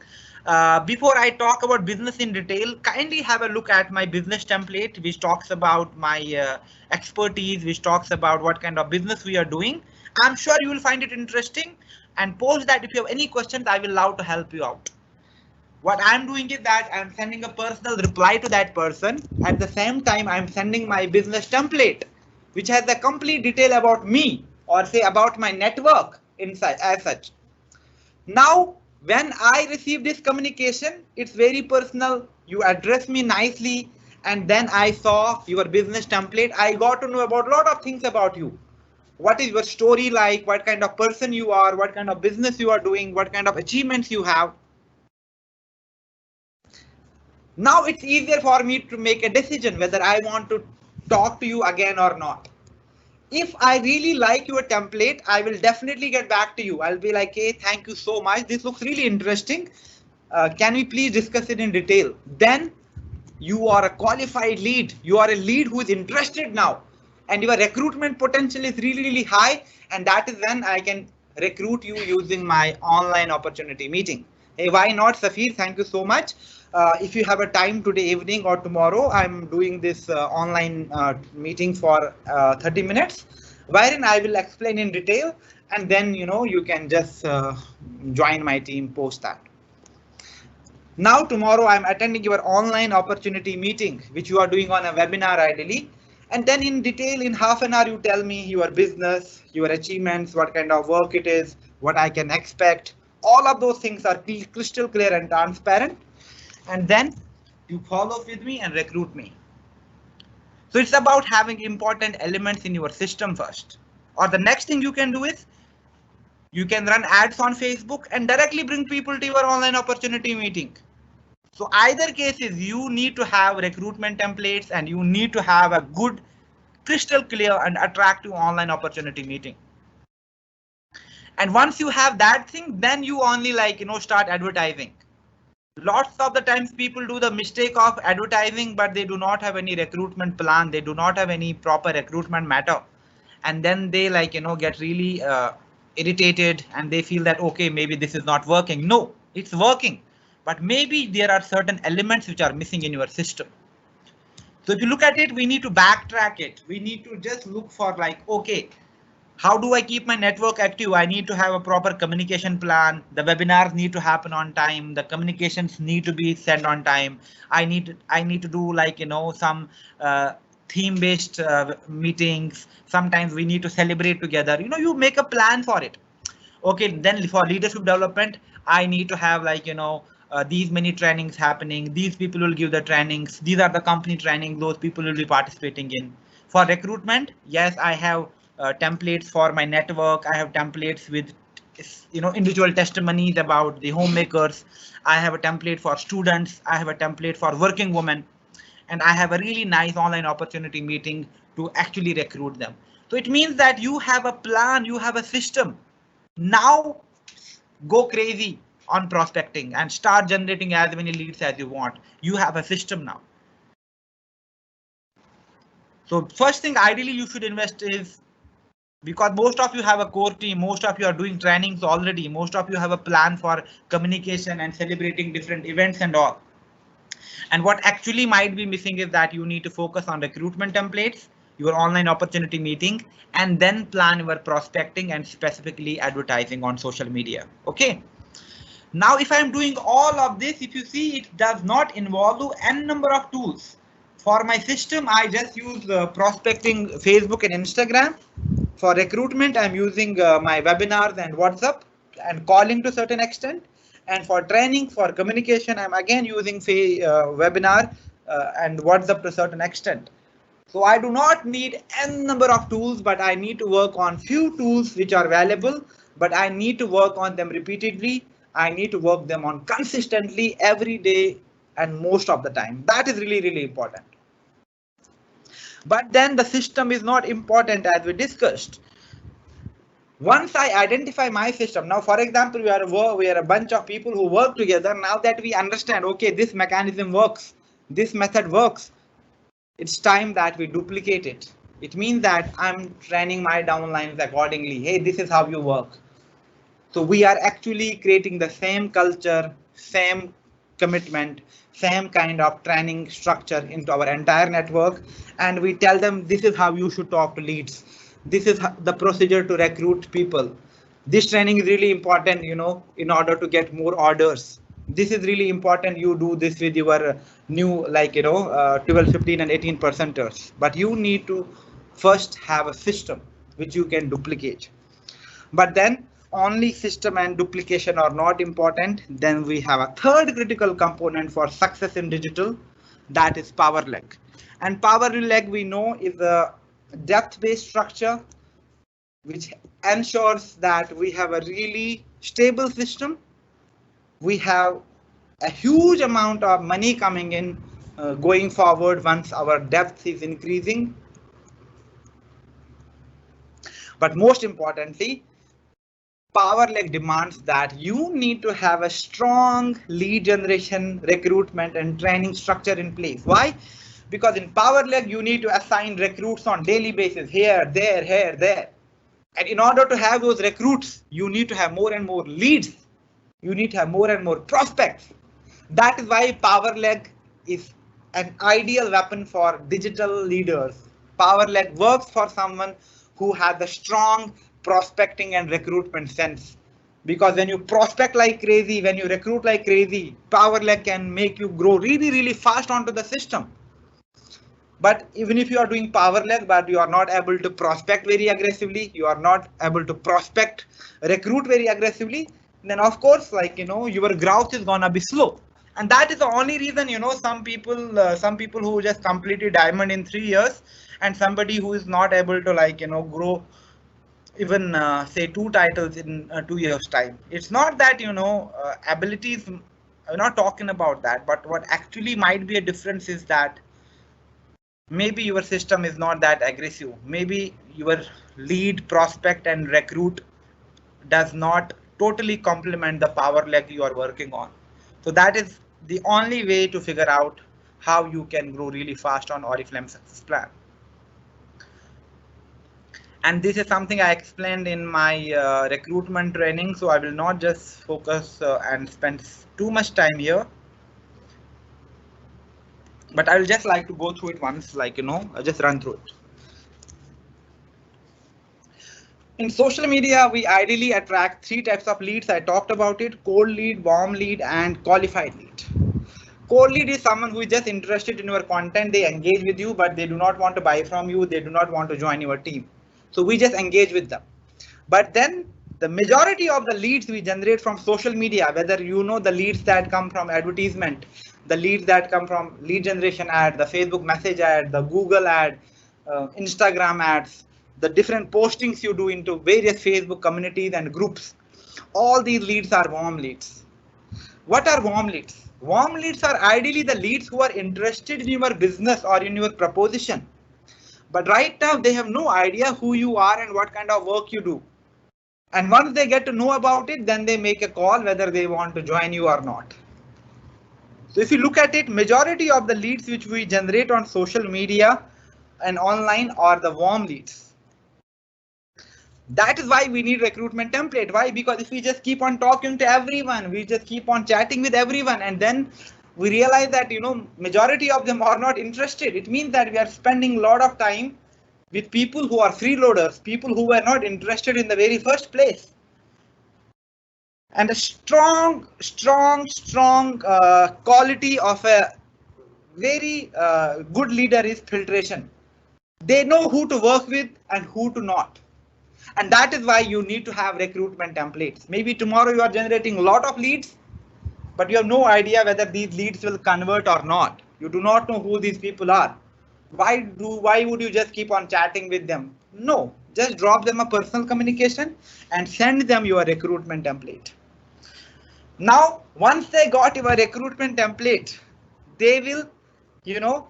Before I talk about business in detail, kindly have a look at my business template, which talks about my expertise, which talks about what kind of business we are doing. I'm sure you will find it interesting, and post that if you have any questions, I will love to help you out. What I'm doing is that I'm sending a personal reply to that person. At the same time, I'm sending my business template. which has the complete detail about me or say about my network inside as such. Now, when I receive this communication, it's very personal. You address me nicely, and then I saw your business template. I got to know about a lot of things about you. What is your story like? What kind of person you are? What kind of business you are doing? What kind of achievements you have? Now it's easier for me to make a decision whether I want to talk to you again or not. If I really like your template, I will definitely get back to you. I'll be like, hey, thank you so much. This looks really interesting. Can we please discuss it in detail? Then you are a qualified lead. You are a lead who is interested now. And your recruitment potential is really, really high. And that is when I can recruit you using my online opportunity meeting. Hey, why not, Safir? Thank you so much. If you have a time today evening or tomorrow, I'm doing this online meeting for 30 minutes, wherein I will explain in detail, and then you can just join my team post that. Now tomorrow I'm attending your online opportunity meeting, which you are doing on a webinar ideally. And then in detail, in half an hour, you tell me your business, your achievements, what kind of work it is, what I can expect. All of those things are crystal clear and transparent. And then you follow up with me and recruit me. So it's about having important elements in your system first. Or the next thing you can do is you can run ads on Facebook and directly bring people to your online opportunity meeting. So either cases, you need to have recruitment templates and you need to have a good, crystal clear and attractive online opportunity meeting. And once you have that thing, then you only start advertising. Lots of the times people do the mistake of advertising, but they do not have any recruitment plan. They do not have any proper recruitment matter. And then they get really irritated and they feel that, okay, maybe this is not working. No, it's working, but maybe there are certain elements which are missing in your system. So if you look at it, we need to backtrack it. We need to just look for okay, how do I keep my network active? I need to have a proper communication plan. The webinars need to happen on time. The communications need to be sent on time. I need to do some theme-based meetings. Sometimes we need to celebrate together. You make a plan for it. Okay, then for leadership development, I need to have these many trainings happening. These people will give the trainings. These are the company trainings. Those people will be participating in. For recruitment, yes, I have templates for my network. I have templates with individual testimonies about the homemakers. I have a template for students. I have a template for working women, and I have a really nice online opportunity meeting to actually recruit them. So it means that you have a plan, you have a system. Now go crazy on prospecting and start generating as many leads as you want. You have a system now. So first thing ideally you should invest is, because most of you have a core team, most of you are doing trainings already, most of you have a plan for communication and celebrating different events and all. And what actually might be missing is that you need to focus on recruitment templates, your online opportunity meeting, and then plan your prospecting and specifically advertising on social media. Okay. Now, if I'm doing all of this, if you see, it does not involve n number of tools. For my system, I just use prospecting, Facebook and Instagram. For recruitment, I'm using my webinars and WhatsApp and calling to a certain extent. And for training, for communication, I'm again using webinar and WhatsApp to a certain extent. So I do not need n number of tools, but I need to work on few tools which are valuable, but I need to work on them repeatedly. I need to work them on consistently every day and most of the time. That is really, really important. But then the system is not important, as we discussed. Once I identify my system, now for example, we are a bunch of people who work together. Now that we understand, okay, this mechanism works, this method works, it's time that we duplicate it. It means that I'm training my downlines accordingly. Hey, this is how you work. So we are actually creating the same culture, same commitment, same kind of training structure into our entire network. And we tell them this is how you should talk to leads. This is the procedure to recruit people. This training is really important, in order to get more orders. This is really important. You do this with your new 12, 15 and 18 percenters, but you need to first have a system which you can duplicate. But then only system and duplication are not important. Then we have a third critical component for success in digital, that is power leg. And power leg we know is a depth-based structure which ensures that we have a really stable system. We have a huge amount of money coming in going forward once our depth is increasing. But most importantly, power leg demands that you need to have a strong lead generation, recruitment and training structure in place. Why? Because in power leg, you need to assign recruits on daily basis, here, there. And in order to have those recruits, you need to have more and more leads. You need to have more and more prospects. That is why power leg is an ideal weapon for digital leaders. Power leg works for someone who has a strong prospecting and recruitment sense. Because when you prospect like crazy, when you recruit like crazy, power leg can make you grow really, really fast onto the system. But even if you are doing power leg, but you are not able to prospect very aggressively, you are not able to prospect, recruit very aggressively, then of course, like, your growth is gonna be slow. And that is the only reason, some people who just completed diamond in 3 years, and somebody who is not able to, like, grow even say 2 titles in 2 years time. It's not that, abilities, I'm not talking about that, but what actually might be a difference is that maybe your system is not that aggressive. Maybe your lead, prospect and recruit does not totally complement the power leg you are working on. So that is the only way to figure out how you can grow really fast on Oriflame Success Plan. And this is something I explained in my recruitment training. So I will not just focus and spend too much time here. But I will just like to go through it once, like, just run through it. In social media, we ideally attract 3 types of leads. I talked about it: cold lead, warm lead, and qualified lead. Cold lead is someone who is just interested in your content. They engage with you, but they do not want to buy from you. They do not want to join your team. So we just engage with them. But then the majority of the leads we generate from social media, whether the leads that come from advertisement, the leads that come from lead generation ad, the Facebook message ad, the Google ad, Instagram ads, the different postings you do into various Facebook communities and groups, all these leads are warm leads. What are warm leads? Warm leads are ideally the leads who are interested in your business or in your proposition. But right now they have no idea who you are and what kind of work you do. And once they get to know about it, then they make a call whether they want to join you or not. So if you look at it, majority of the leads which we generate on social media and online are the warm leads. That is why we need recruitment template. Why? Because if we just keep on talking to everyone, we just keep on chatting with everyone, and then we realize that, majority of them are not interested. It means that we are spending a lot of time with people who are freeloaders, people who were not interested in the very first place. And a strong quality of a very good leader is filtration. They know who to work with and who to not. And that is why you need to have recruitment templates. Maybe tomorrow you are generating a lot of leads, but you have no idea whether these leads will convert or not. You do not know who these people are. Why would you just keep on chatting with them? No, just drop them a personal communication and send them your recruitment template. Now, once they got your recruitment template, they will,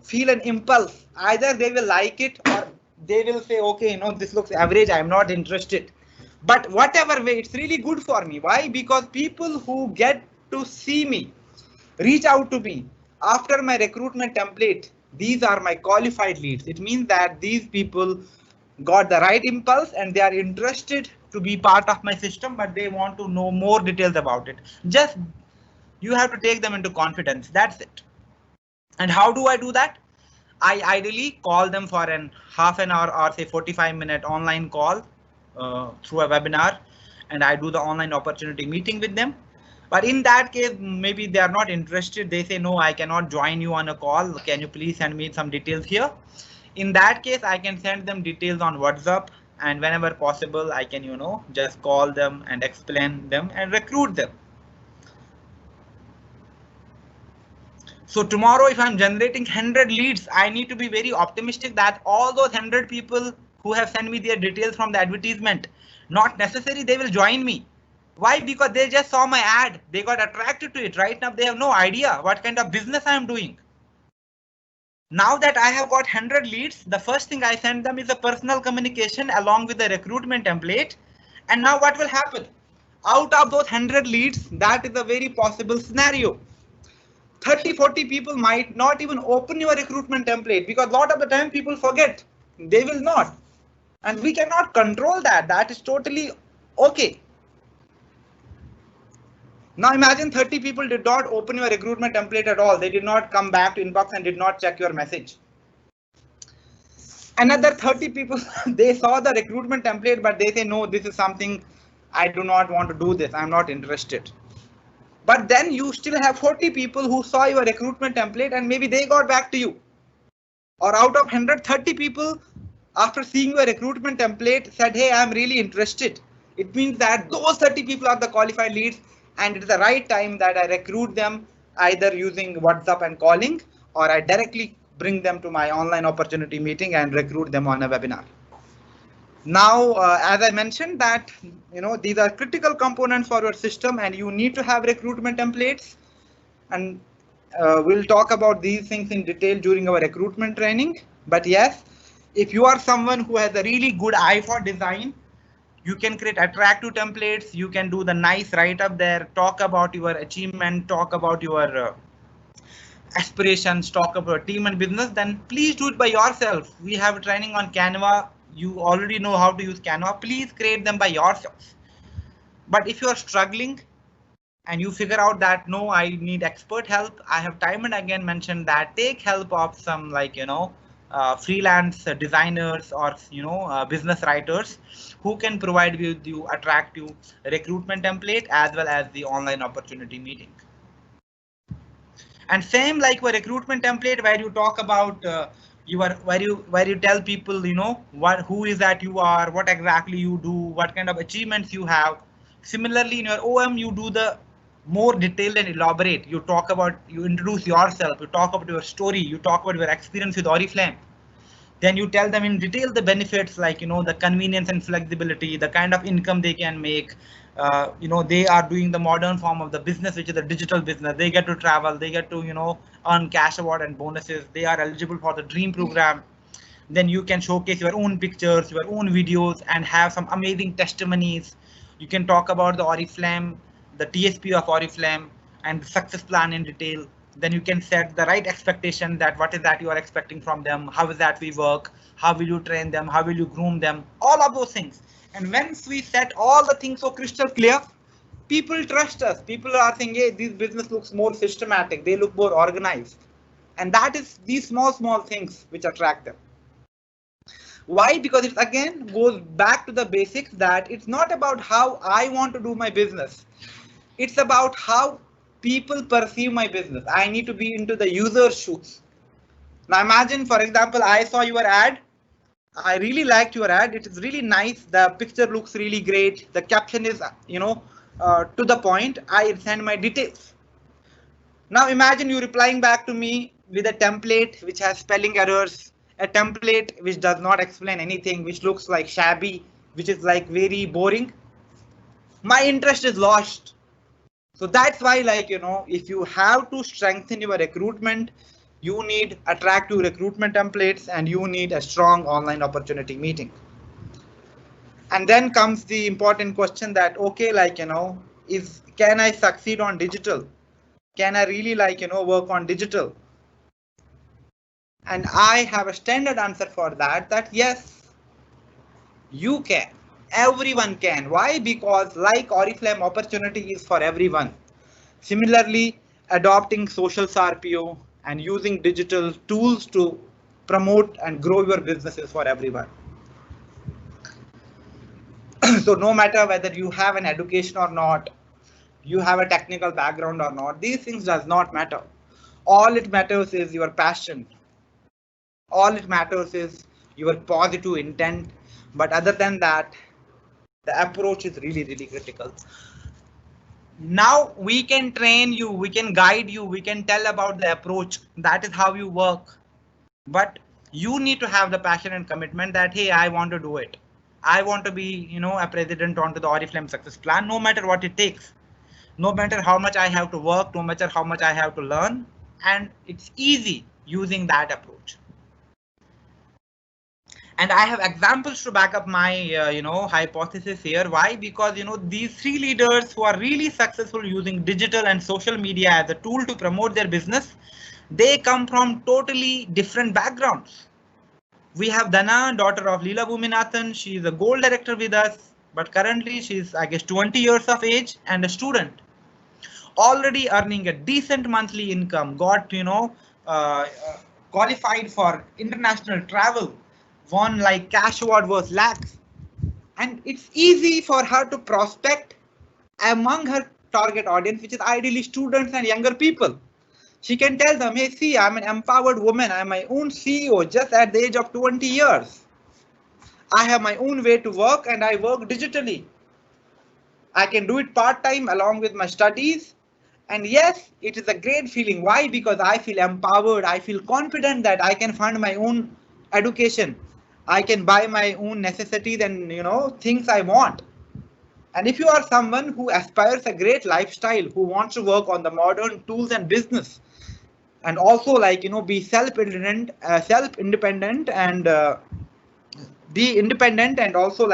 feel an impulse. Either they will like it or they will say, okay, this looks average, I'm not interested. But whatever way, it's really good for me. Why? Because people who get to see me, reach out to me after my recruitment template, these are my qualified leads. It means that these people got the right impulse and they are interested to be part of my system, but they want to know more details about it. Just you have to take them into confidence. That's it. And how do I do that? I ideally call them for an half an hour or say 45-minute online call through a webinar, and I do the online opportunity meeting with them. But in that case, maybe they are not interested. They say, no, I cannot join you on a call. Can you please send me some details here? In that case, I can send them details on WhatsApp, and whenever possible, I can, just call them and explain them and recruit them. So tomorrow, if I'm generating 100 leads, I need to be very optimistic that all those 100 people who have sent me their details from the advertisement, not necessarily they will join me. Why? Because they just saw my ad. They got attracted to it. Right now, they have no idea what kind of business I am doing. Now that I have got 100 leads, the first thing I send them is a personal communication along with the recruitment template. And now what will happen? Out of those 100 leads, that is a very possible scenario. 30-40 people might not even open your recruitment template, because a lot of the time people forget. They will not. And we cannot control that. That is totally okay. Now imagine 30 people did not open your recruitment template at all. They did not come back to inbox and did not check your message. Another 30 people, they saw the recruitment template, but they say, no, this is something I do not want to do this. I'm not interested. But then you still have 40 people who saw your recruitment template and maybe they got back to you. Or out of 130 people, after seeing your recruitment template, said, hey, I'm really interested. It means that those 30 people are the qualified leads, and it's the right time that I recruit them either using WhatsApp and calling, or I directly bring them to my online opportunity meeting and recruit them on a webinar. Now, as I mentioned that, these are critical components for your system and you need to have recruitment templates. And we'll talk about these things in detail during our recruitment training. But yes, if you are someone who has a really good eye for design, you can create attractive templates. You can do the nice write-up there, talk about your achievement, talk about your aspirations, talk about team and business, then please do it by yourself. We have training on Canva. You already know how to use Canva. Please create them by yourself. But if you are struggling and you figure out that, no, I need expert help, I have time and again mentioned that take help of some freelance designers or business writers who can provide with you attractive recruitment template as well as the online opportunity meeting. And same like a recruitment template where you talk about where you tell people who is that you are, what exactly you do, what kind of achievements you have. Similarly, in your OM, you do the more detailed and elaborate. You talk about, you introduce yourself, you talk about your story, you talk about your experience with Oriflame. Then you tell them in detail the benefits, like the convenience and flexibility, the kind of income they can make. They are doing the modern form of the business, which is the digital business. They get to travel, they get to earn cash award and bonuses. They are eligible for the dream program. Then you can showcase your own pictures, your own videos, and have some amazing testimonies. You can talk about the Oriflame, the TSP of Oriflame, and the success plan in detail. Then you can set the right expectation, that what is that you are expecting from them, how is that we work, how will you train them, how will you groom them, all of those things. And once we set all the things so crystal clear, people trust us. People are saying, hey, this business looks more systematic, they look more organized. And that is these small things which attract them. Why? Because it again goes back to the basics, that it's not about how I want to do my business. It's about how people perceive my business. I need to be into the user's shoes. Now imagine, for example, I saw your ad. I really liked your ad. It is really nice. The picture looks really great. The caption is, to the point. I send my details. Now imagine you replying back to me with a template which has spelling errors, a template which does not explain anything, which looks like shabby, which is like very boring. My interest is lost. So that's why, if you have to strengthen your recruitment, you need attractive recruitment templates and you need a strong online opportunity meeting. And then comes the important question that, okay, can I succeed on digital? Can I really work on digital? And I have a standard answer for that, that yes, you can. Everyone can. Why? Because like Oriflame, opportunity is for everyone. Similarly, adopting social RPO and using digital tools to promote and grow your businesses for everyone. So no matter whether you have an education or not, you have a technical background or not, these things does not matter. All it matters is your passion. All it matters is your positive intent. But other than that, the approach is really, really critical. Now we can train you, we can guide you, we can tell about the approach. That is how you work. But you need to have the passion and commitment that, hey, I want to do it. I want to be, a president onto the Oriflame success plan, no matter what it takes, no matter how much I have to work, no matter how much I have to learn. And it's easy using that approach. And I have examples to back up my hypothesis here. Why? Because these three leaders who are really successful using digital and social media as a tool to promote their business, they come from totally different backgrounds. We have Dana, daughter of Leela Bhuminathan. She is a gold director with us, but currently she's, I guess, 20 years of age and a student, already earning a decent monthly income, got qualified for international travel, won like cash award worth lakhs. And it's easy for her to prospect among her target audience, which is ideally students and younger people. She can tell them, hey, see, I'm an empowered woman. I'm my own CEO just at the age of 20 years. I have my own way to work and I work digitally. I can do it part-time along with my studies. And yes, it is a great feeling. Why? Because I feel empowered. I feel confident that I can fund my own education. I can buy my own necessities and things I want. And if you are someone who aspires a great lifestyle, who wants to work on the modern tools and business, and also be self-independent and be independent, and also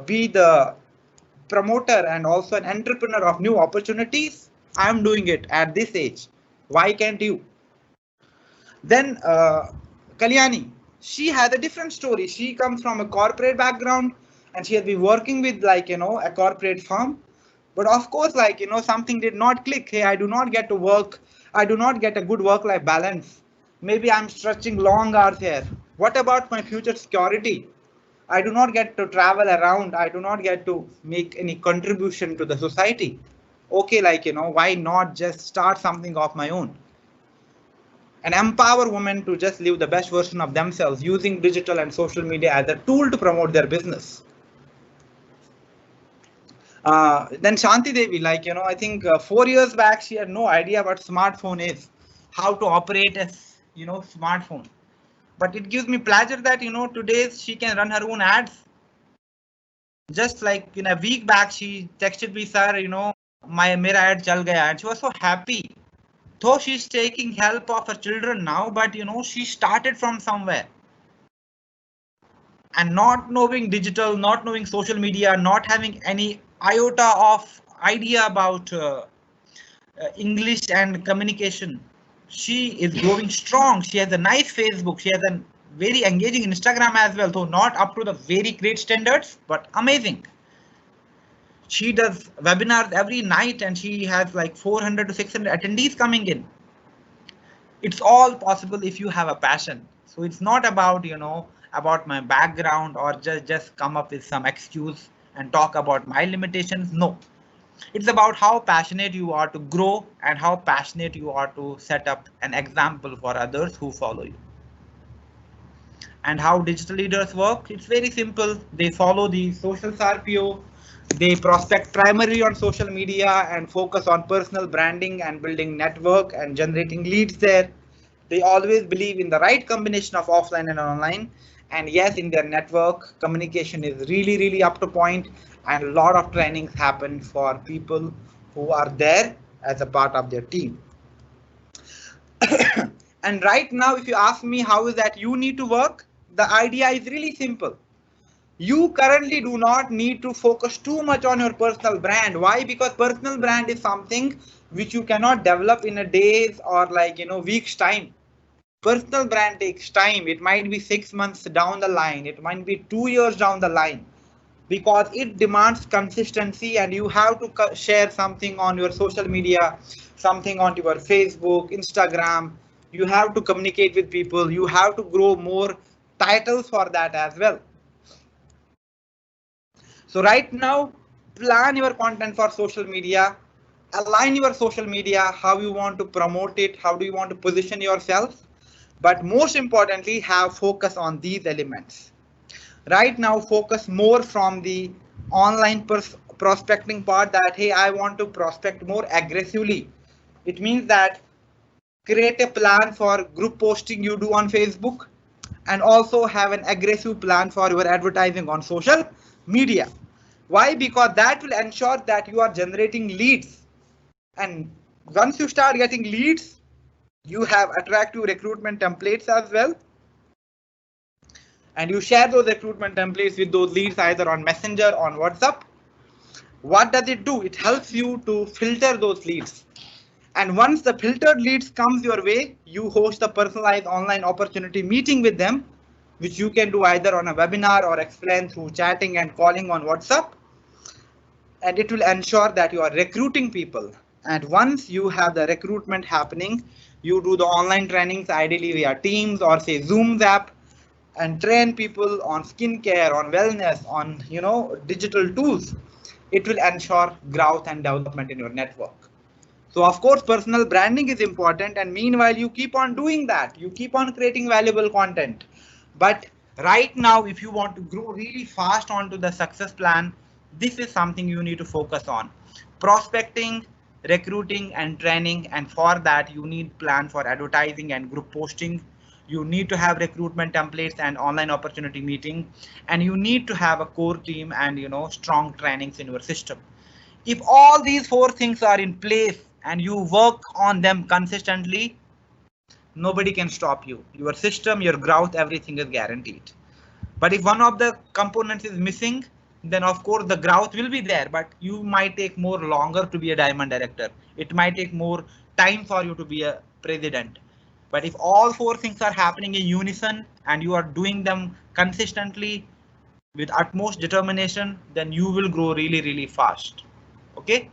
be the promoter and also an entrepreneur of new opportunities, I am doing it at this age. Why can't you? Then Kalyani, she has a different story. She comes from a corporate background and she has been working with a corporate firm. But of course, something did not click. Hey, I do not get to work. I do not get a good work-life balance. Maybe I'm stretching long hours here. What about my future security? I do not get to travel around. I do not get to make any contribution to the society. Okay, why not just start something of my own? And empower women to just live the best version of themselves using digital and social media as a tool to promote their business. Then Shanti Devi, I think 4 years back, she had no idea what smartphone is, how to operate a, smartphone. But it gives me pleasure that, today she can run her own ads. Just like in a week back, she texted me, sir, mera ad chal gaya, and she was so happy. Though she's taking help of her children now, but she started from somewhere. And not knowing digital, not knowing social media, not having any iota of idea about English and communication, she is growing strong. She has a nice Facebook. She has a very engaging Instagram as well, though not up to the very great standards, but amazing. She does webinars every night and she has like 400 to 600 attendees coming in. It's all possible if you have a passion. So it's not about, about my background or just come up with some excuse and talk about my limitations. No, it's about how passionate you are to grow and how passionate you are to set up an example for others who follow you. And how digital leaders work, it's very simple. They follow the social RPO. They prospect primarily on social media and focus on personal branding and building network and generating leads there. They always believe in the right combination of offline and online. And yes, in their network, communication is really, really up to point, and a lot of trainings happen for people who are there as a part of their team. And right now, if you ask me how is that you need to work, the idea is really simple. You currently do not need to focus too much on your personal brand. Why? Because personal brand is something which you cannot develop in a days or weeks time. Personal brand takes time. It might be 6 months down the line. It might be 2 years down the line, because it demands consistency, and you have to share something on your social media, something on your Facebook, Instagram. You have to communicate with people. You have to grow more titles for that as well. So right now, plan your content for social media, align your social media, how you want to promote it, how do you want to position yourself. But most importantly, have focus on these elements. Right now, focus more from the online prospecting part, that hey, I want to prospect more aggressively. It means that create a plan for group posting you do on Facebook, and also have an aggressive plan for your advertising on social media. Why? Because that will ensure that you are generating leads, and once you start getting leads, you have attractive recruitment templates as well, and you share those recruitment templates with those leads either on Messenger or on WhatsApp. What does it do? It helps you to filter those leads. And once the filtered leads comes your way, you host a personalized online opportunity meeting with them, which you can do either on a webinar or explain through chatting and calling on WhatsApp. And it will ensure that you are recruiting people. And once you have the recruitment happening, you do the online trainings, ideally via Teams or say Zoom app, and train people on skincare, on wellness, on digital tools. It will ensure growth and development in your network. So of course, personal branding is important, and meanwhile you keep on doing that. You keep on creating valuable content. But right now, if you want to grow really fast onto the success plan, this is something you need to focus on: prospecting, recruiting, and training. And for that, you need plan for advertising and group posting. You need to have recruitment templates and online opportunity meeting, and you need to have a core team and strong trainings in your system. If all these four things are in place and you work on them consistently, nobody can stop you. Your system, your growth, everything is guaranteed. But if one of the components is missing, then of course the growth will be there, but you might take more longer to be a diamond director. It might take more time for you to be a president. But if all four things are happening in unison and you are doing them consistently with utmost determination, then you will grow really, really fast. Okay.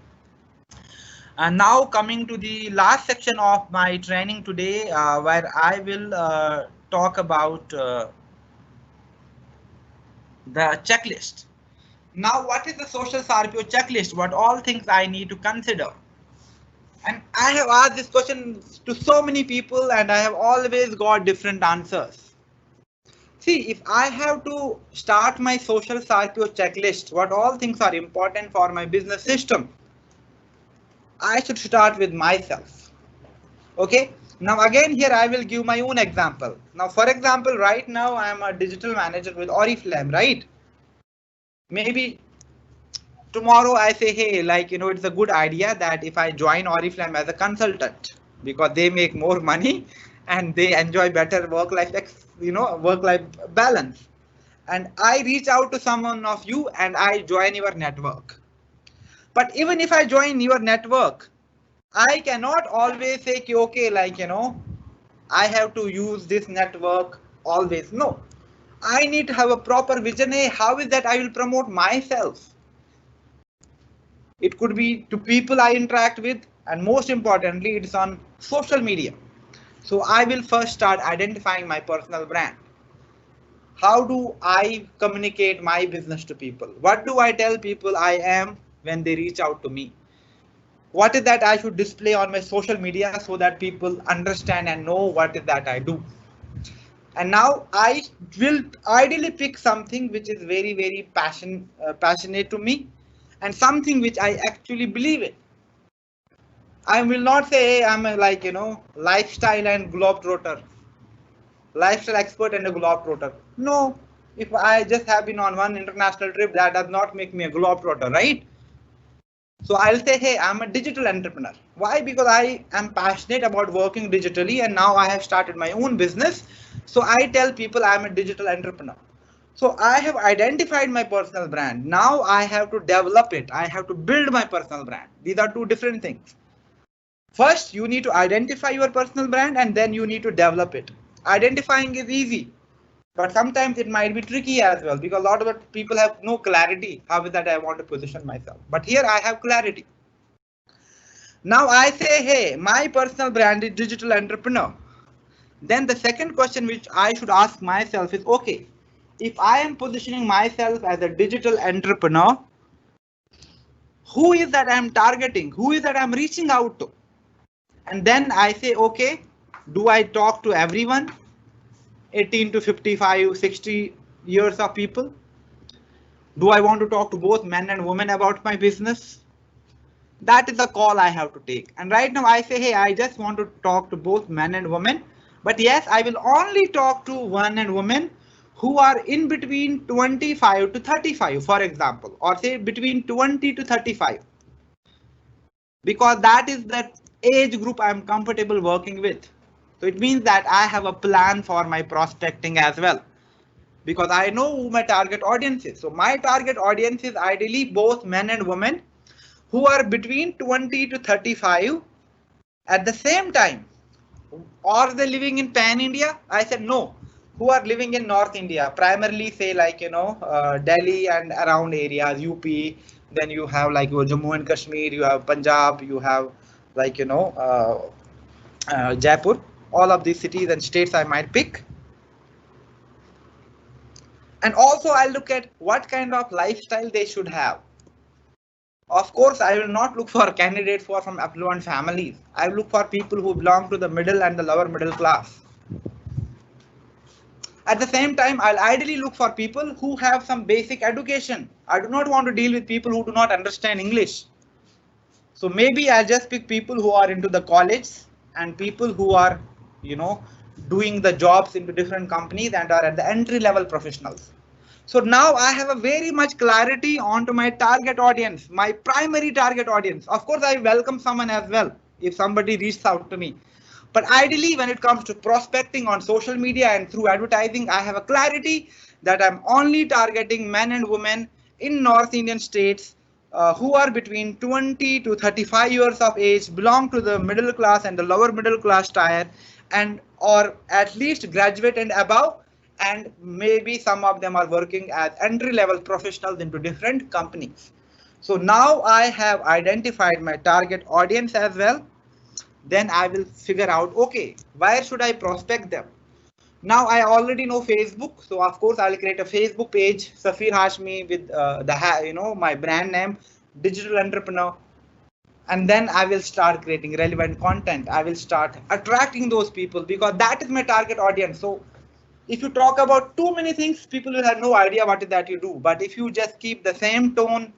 And now coming to the last section of my training today, where I will talk about the checklist. Now, what is the social RPO checklist? What all things I need to consider? And I have asked this question to so many people, and I have always got different answers. See, if I have to start my social RPO checklist, what all things are important for my business system, I should start with myself. Okay. Now again, here I will give my own example. Now, for example, right now I am a digital manager with Oriflame, right? Maybe tomorrow I say, hey, it's a good idea that if I join Oriflame as a consultant, because they make more money and they enjoy better work-life balance. And I reach out to someone of you and I join your network. But even if I join your network, I cannot always say, okay, I have to use this network always. No, I need to have a proper vision. Hey, how is that I will promote myself? It could be to people I interact with, and most importantly, it's on social media. So I will first start identifying my personal brand. How do I communicate my business to people? What do I tell people I am when they reach out to me? What is that I should display on my social media so that people understand and know what is that I do? And now I will ideally pick something which is very, very passionate to me, and something which I actually believe in. I will not say, hey, I'm a lifestyle and globetrotter, lifestyle expert and a globetrotter. No, if I just have been on one international trip, that does not make me a globetrotter, right? So I'll say, hey, I'm a digital entrepreneur. Why? Because I am passionate about working digitally, and now I have started my own business. So I tell people I'm a digital entrepreneur. So I have identified my personal brand. Now I have to develop it. I have to build my personal brand. These are two different things. First, you need to identify your personal brand, and then you need to develop it. Identifying is easy, but sometimes it might be tricky as well, because a lot of people have no clarity. How is that I want to position myself? But here I have clarity. Now I say, hey, my personal brand is digital entrepreneur. Then the second question which I should ask myself is, okay, if I am positioning myself as a digital entrepreneur, who is that I'm targeting? Who is that I'm reaching out to? And then I say, okay, Do I talk to everyone? 18 to 55, 60 years of people? Do I want to talk to both men and women about my business? That is the call I have to take. And right now I say, hey, I just want to talk to both men and women. But yes, I will only talk to one and women who are in between 25 to 35, for example, or say between 20 to 35. Because that is the age group I'm comfortable working with. So it means that I have a plan for my prospecting as well, because I know who my target audience is. So my target audience is ideally both men and women who are between 20 to 35 at the same time. Are they living in pan India? I said no. Who are living in North India, primarily say like, Delhi and around areas, UP. Then you have like your Jammu and Kashmir, you have Punjab, you have like, Jaipur. All of these cities and states I might pick. And also I look at what kind of lifestyle they should have. Of course, I will not look for candidates who are from affluent families. I will look for people who belong to the middle and the lower middle class. At the same time, I'll ideally look for people who have some basic education. I do not want to deal with people who do not understand English. So maybe I'll just pick people who are into the college and people who are, doing the jobs into different companies and are at the entry level professionals. So now I have a very much clarity onto my target audience, my primary target audience. Of course, I welcome someone as well if somebody reaches out to me. But ideally, when it comes to prospecting on social media and through advertising, I have a clarity that I'm only targeting men and women in North Indian states who are between 20 to 35 years of age, belong to the middle class and the lower middle class tier, and or at least graduate and above, and maybe some of them are working as entry level professionals into different companies. So now I have identified my target audience as well. Then I will figure out, okay, where should I prospect them? Now I already know Facebook, so of course I'll create a Facebook page, Safir Hashmi, with my brand name, digital entrepreneur. And then I will start creating relevant content. I will start attracting those people because that is my target audience. So if you talk about too many things, people will have no idea what is that you do. But if you just keep the same tone,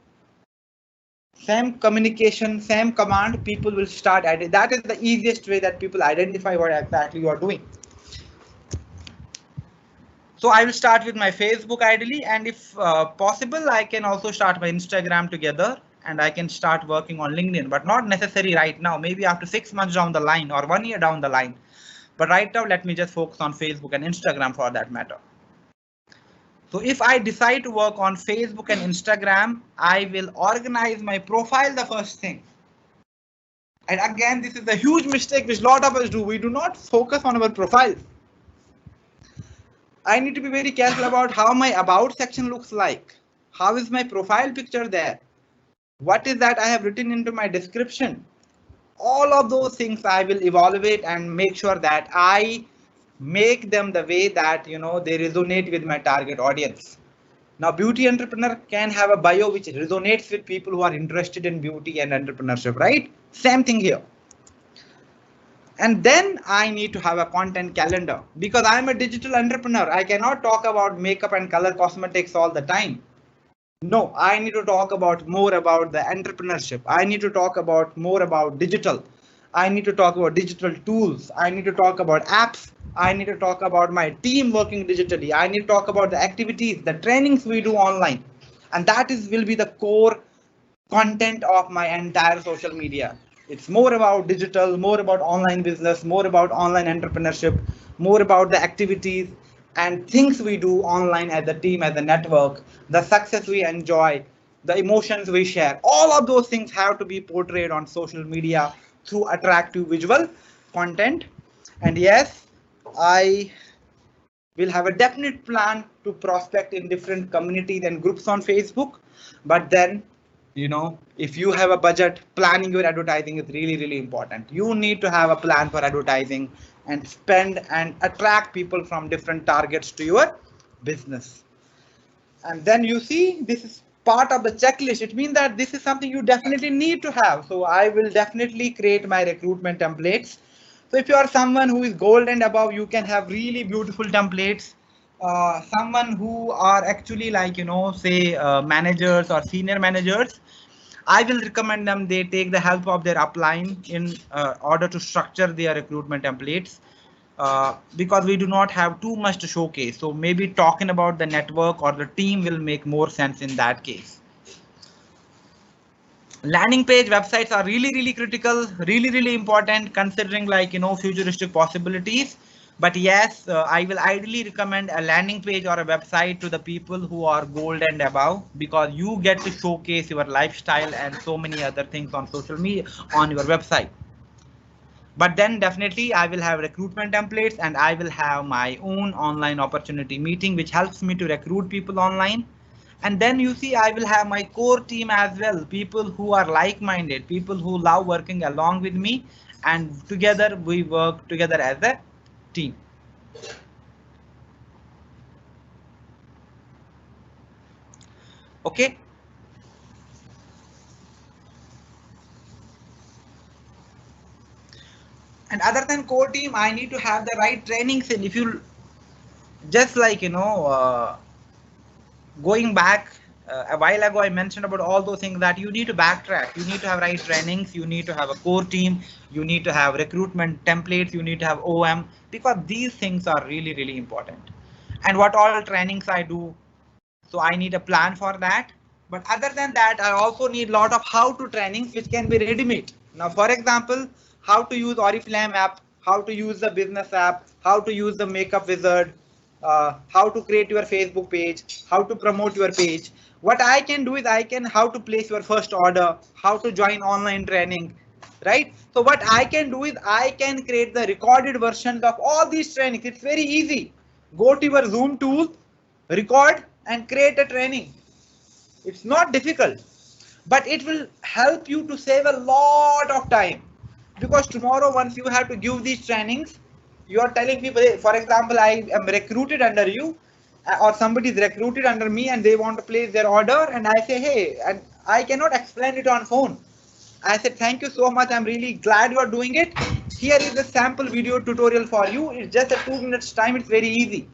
same communication, same command, people will start. That is the easiest way that people identify what exactly you are doing. So I will start with my Facebook ideally, and if possible, I can also start my Instagram together, and I can start working on LinkedIn, but not necessary right now, maybe after 6 months down the line or 1 year down the line. But right now, let me just focus on Facebook and Instagram for that matter. So if I decide to work on Facebook and Instagram, I will organize my profile the first thing. And again, this is a huge mistake which a lot of us do. We do not focus on our profile. I need to be very careful about how my about section looks like. How is my profile picture there? What is that I have written into my description? All of those things I will evaluate and make sure that I make them the way that they resonate with my target audience. Now, beauty entrepreneur can have a bio which resonates with people who are interested in beauty and entrepreneurship, right? Same thing here. And then I need to have a content calendar because I'm a digital entrepreneur. I cannot talk about makeup and color cosmetics all the time. No, I need to talk about more about the entrepreneurship. I need to talk about more about digital. I need to talk about digital tools. I need to talk about apps. I need to talk about my team working digitally. I need to talk about the activities, the trainings we do online. And that will be the core content of my entire social media. It's more about digital, more about online business, more about online entrepreneurship, more about the activities and things we do online as a team, as a network, the success we enjoy, the emotions we share. All of those things have to be portrayed on social media through attractive visual content. And yes, I will have a definite plan to prospect in different communities and groups on Facebook. But then, if you have a budget, planning your advertising is really, really important. You need to have a plan for advertising and spend and attract people from different targets to your business. And then you see, this is part of the checklist. It means that this is something you definitely need to have. So I will definitely create my recruitment templates. So if you are someone who is gold and above, you can have really beautiful templates. Someone who are actually like, say managers or senior managers, I will recommend them they take the help of their upline in order to structure their recruitment templates, because we do not have too much to showcase. So maybe talking about the network or the team will make more sense in that case. Landing page websites are really critical, really important, considering like futuristic possibilities. But yes, I will ideally recommend a landing page or a website to the people who are gold and above, because you get to showcase your lifestyle and so many other things on social media on your website. But then definitely I will have recruitment templates, and I will have my own online opportunity meeting, which helps me to recruit people online. And then you see, I will have my core team as well, people who are like-minded, people who love working along with me, and together we work together as a team. Okay. And other than core team, I need to have the right trainings. And if you just like, going back a while ago, I mentioned about all those things that you need to backtrack. You need to have right trainings. You need to have a core team. You need to have recruitment templates. You need to have OM, because these things are really important. And what all trainings I do. So I need a plan for that. But other than that, I also need a lot of how to trainings, which can be ready-made. Now, for example, how to use Oriflame app, how to use the business app, how to use the makeup wizard, how to create your Facebook page, how to promote your page. What I can do is how to place your first order, how to join online training, right? So what I can do is I can create the recorded versions of all these trainings. It's very easy. Go to your Zoom tool, record and create a training. It's not difficult, but it will help you to save a lot of time, because tomorrow once you have to give these trainings, you are telling people, hey, for example, I am recruited under you, or somebody is recruited under me and they want to place their order, and I say, hey, and I cannot explain it on phone. I said, thank you so much, I'm really glad you are doing it. Here is a sample video tutorial for you. It's just a 2 minutes time. It's very easy.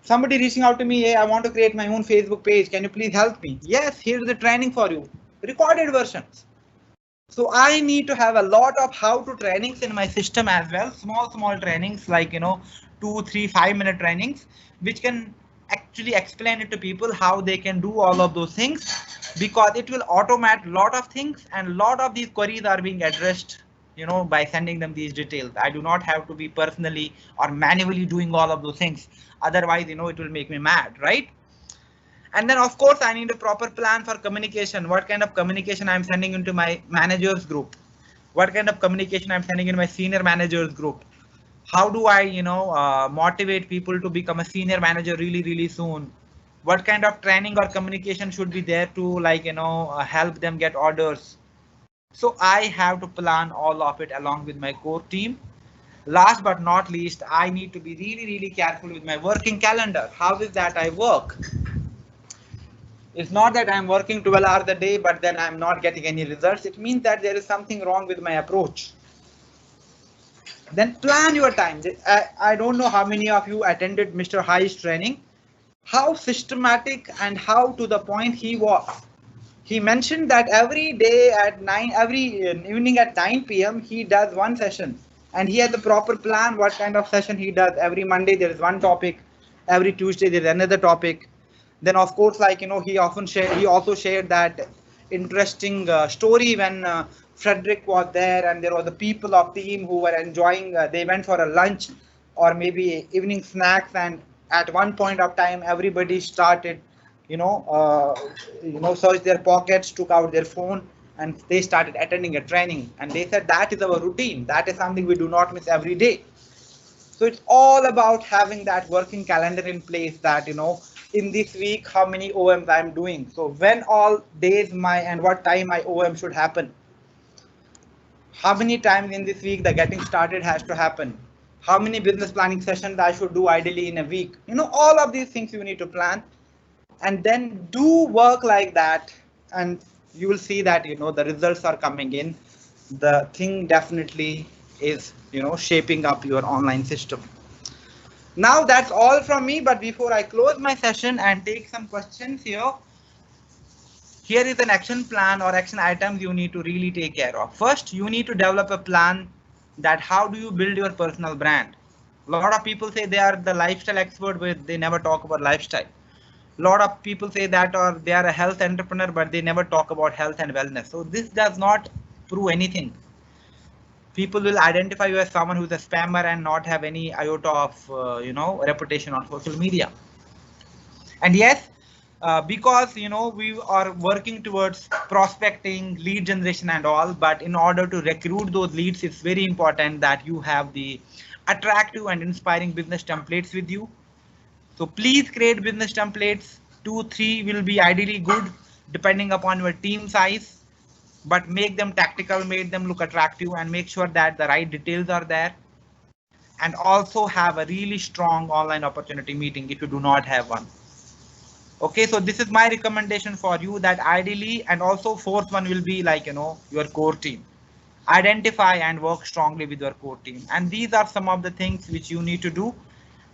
Somebody reaching out to me, hey, I want to create my own Facebook page, can you please help me? Yes, here's the training for you, recorded versions. So I need to have a lot of how to trainings in my system as well, small trainings like 2, 3, 5 minute trainings, which can actually explain it to people how they can do all of those things, because it will automate a lot of things, and a lot of these queries are being addressed by sending them these details. I do not have to be personally or manually doing all of those things. Otherwise, it will make me mad, right? And then of course I need a proper plan for communication. What kind of communication I'm sending into my managers group? What kind of communication I'm sending in my senior managers group? How do I, motivate people to become a senior manager really soon? What kind of training or communication should be there to help them get orders? So I have to plan all of it along with my core team. Last but not least, I need to be really careful with my working calendar. How is that I work? It's not that I'm working 12 hours a day, but then I'm not getting any results. It means that there is something wrong with my approach. Then plan your time. I don't know how many of you attended Mr. Hai's training. How systematic and how to the point he was. He mentioned that every day at every evening at 9 p.m. he does one session, and he has a proper plan what kind of session he does. Every Monday there is one topic, every Tuesday there is another topic. Then of course, like he also shared that interesting story when Frederick was there, and there was the people of team who were enjoying. They went for a lunch or maybe evening snacks, and at one point of time everybody started search their pockets, took out their phone, and they started attending a training. And they said that is our routine. That is something we do not miss every day. So it's all about having that working calendar in place, that in this week how many OMs I'm doing. So when all days and what time my OM should happen. How many times in this week the getting started has to happen. How many business planning sessions I should do ideally in a week. All of these things you need to plan. And then do work like that, and you will see that the results are coming in. The thing definitely is, shaping up your online system. Now that's all from me, but before I close my session and take some questions here is an action plan or action items you need to really take care of. First, you need to develop a plan that how do you build your personal brand. A lot of people say they are the lifestyle expert, but they never talk about lifestyle. A lot of people say that, or they are a health entrepreneur, but they never talk about health and wellness. So this does not prove anything. People will identify you as someone who's a spammer and not have any iota of reputation on social media. And yes, because we are working towards prospecting, lead generation and all, but in order to recruit those leads, it's very important that you have the attractive and inspiring business templates with you. So please create business templates. 2-3 will be ideally good depending upon your team size, but make them tactical, make them look attractive, and make sure that the right details are there. And also have a really strong online opportunity meeting if you do not have one. Okay, so this is my recommendation for you, that ideally, and also fourth one will be like, your core team. Identify and work strongly with your core team. And these are some of the things which you need to do.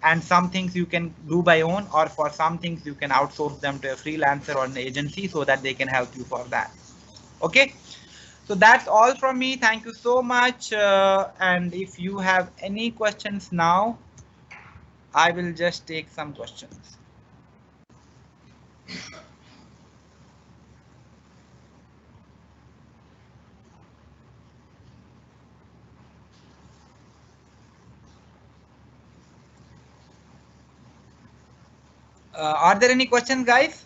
And some things you can do by own, or for some things you can outsource them to a freelancer or an agency so that they can help you for that. Okay, so that's all from me. Thank you so much. And if you have any questions now, I will just take some questions. Are there any questions, guys?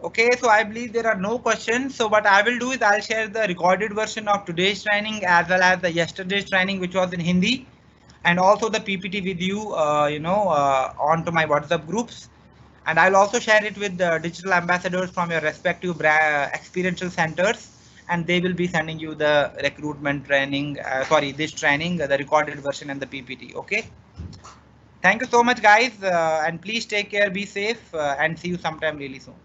Okay, so I believe there are no questions. So what I will do is I'll share the recorded version of today's training as well as the yesterday's training, which was in Hindi, and also the PPT with you, onto my WhatsApp groups. And I'll also share it with the digital ambassadors from your respective experiential centers, and they will be sending you the recruitment training, this training, the recorded version and the PPT. Okay. Thank you so much, guys. And please take care, be safe, and see you sometime really soon.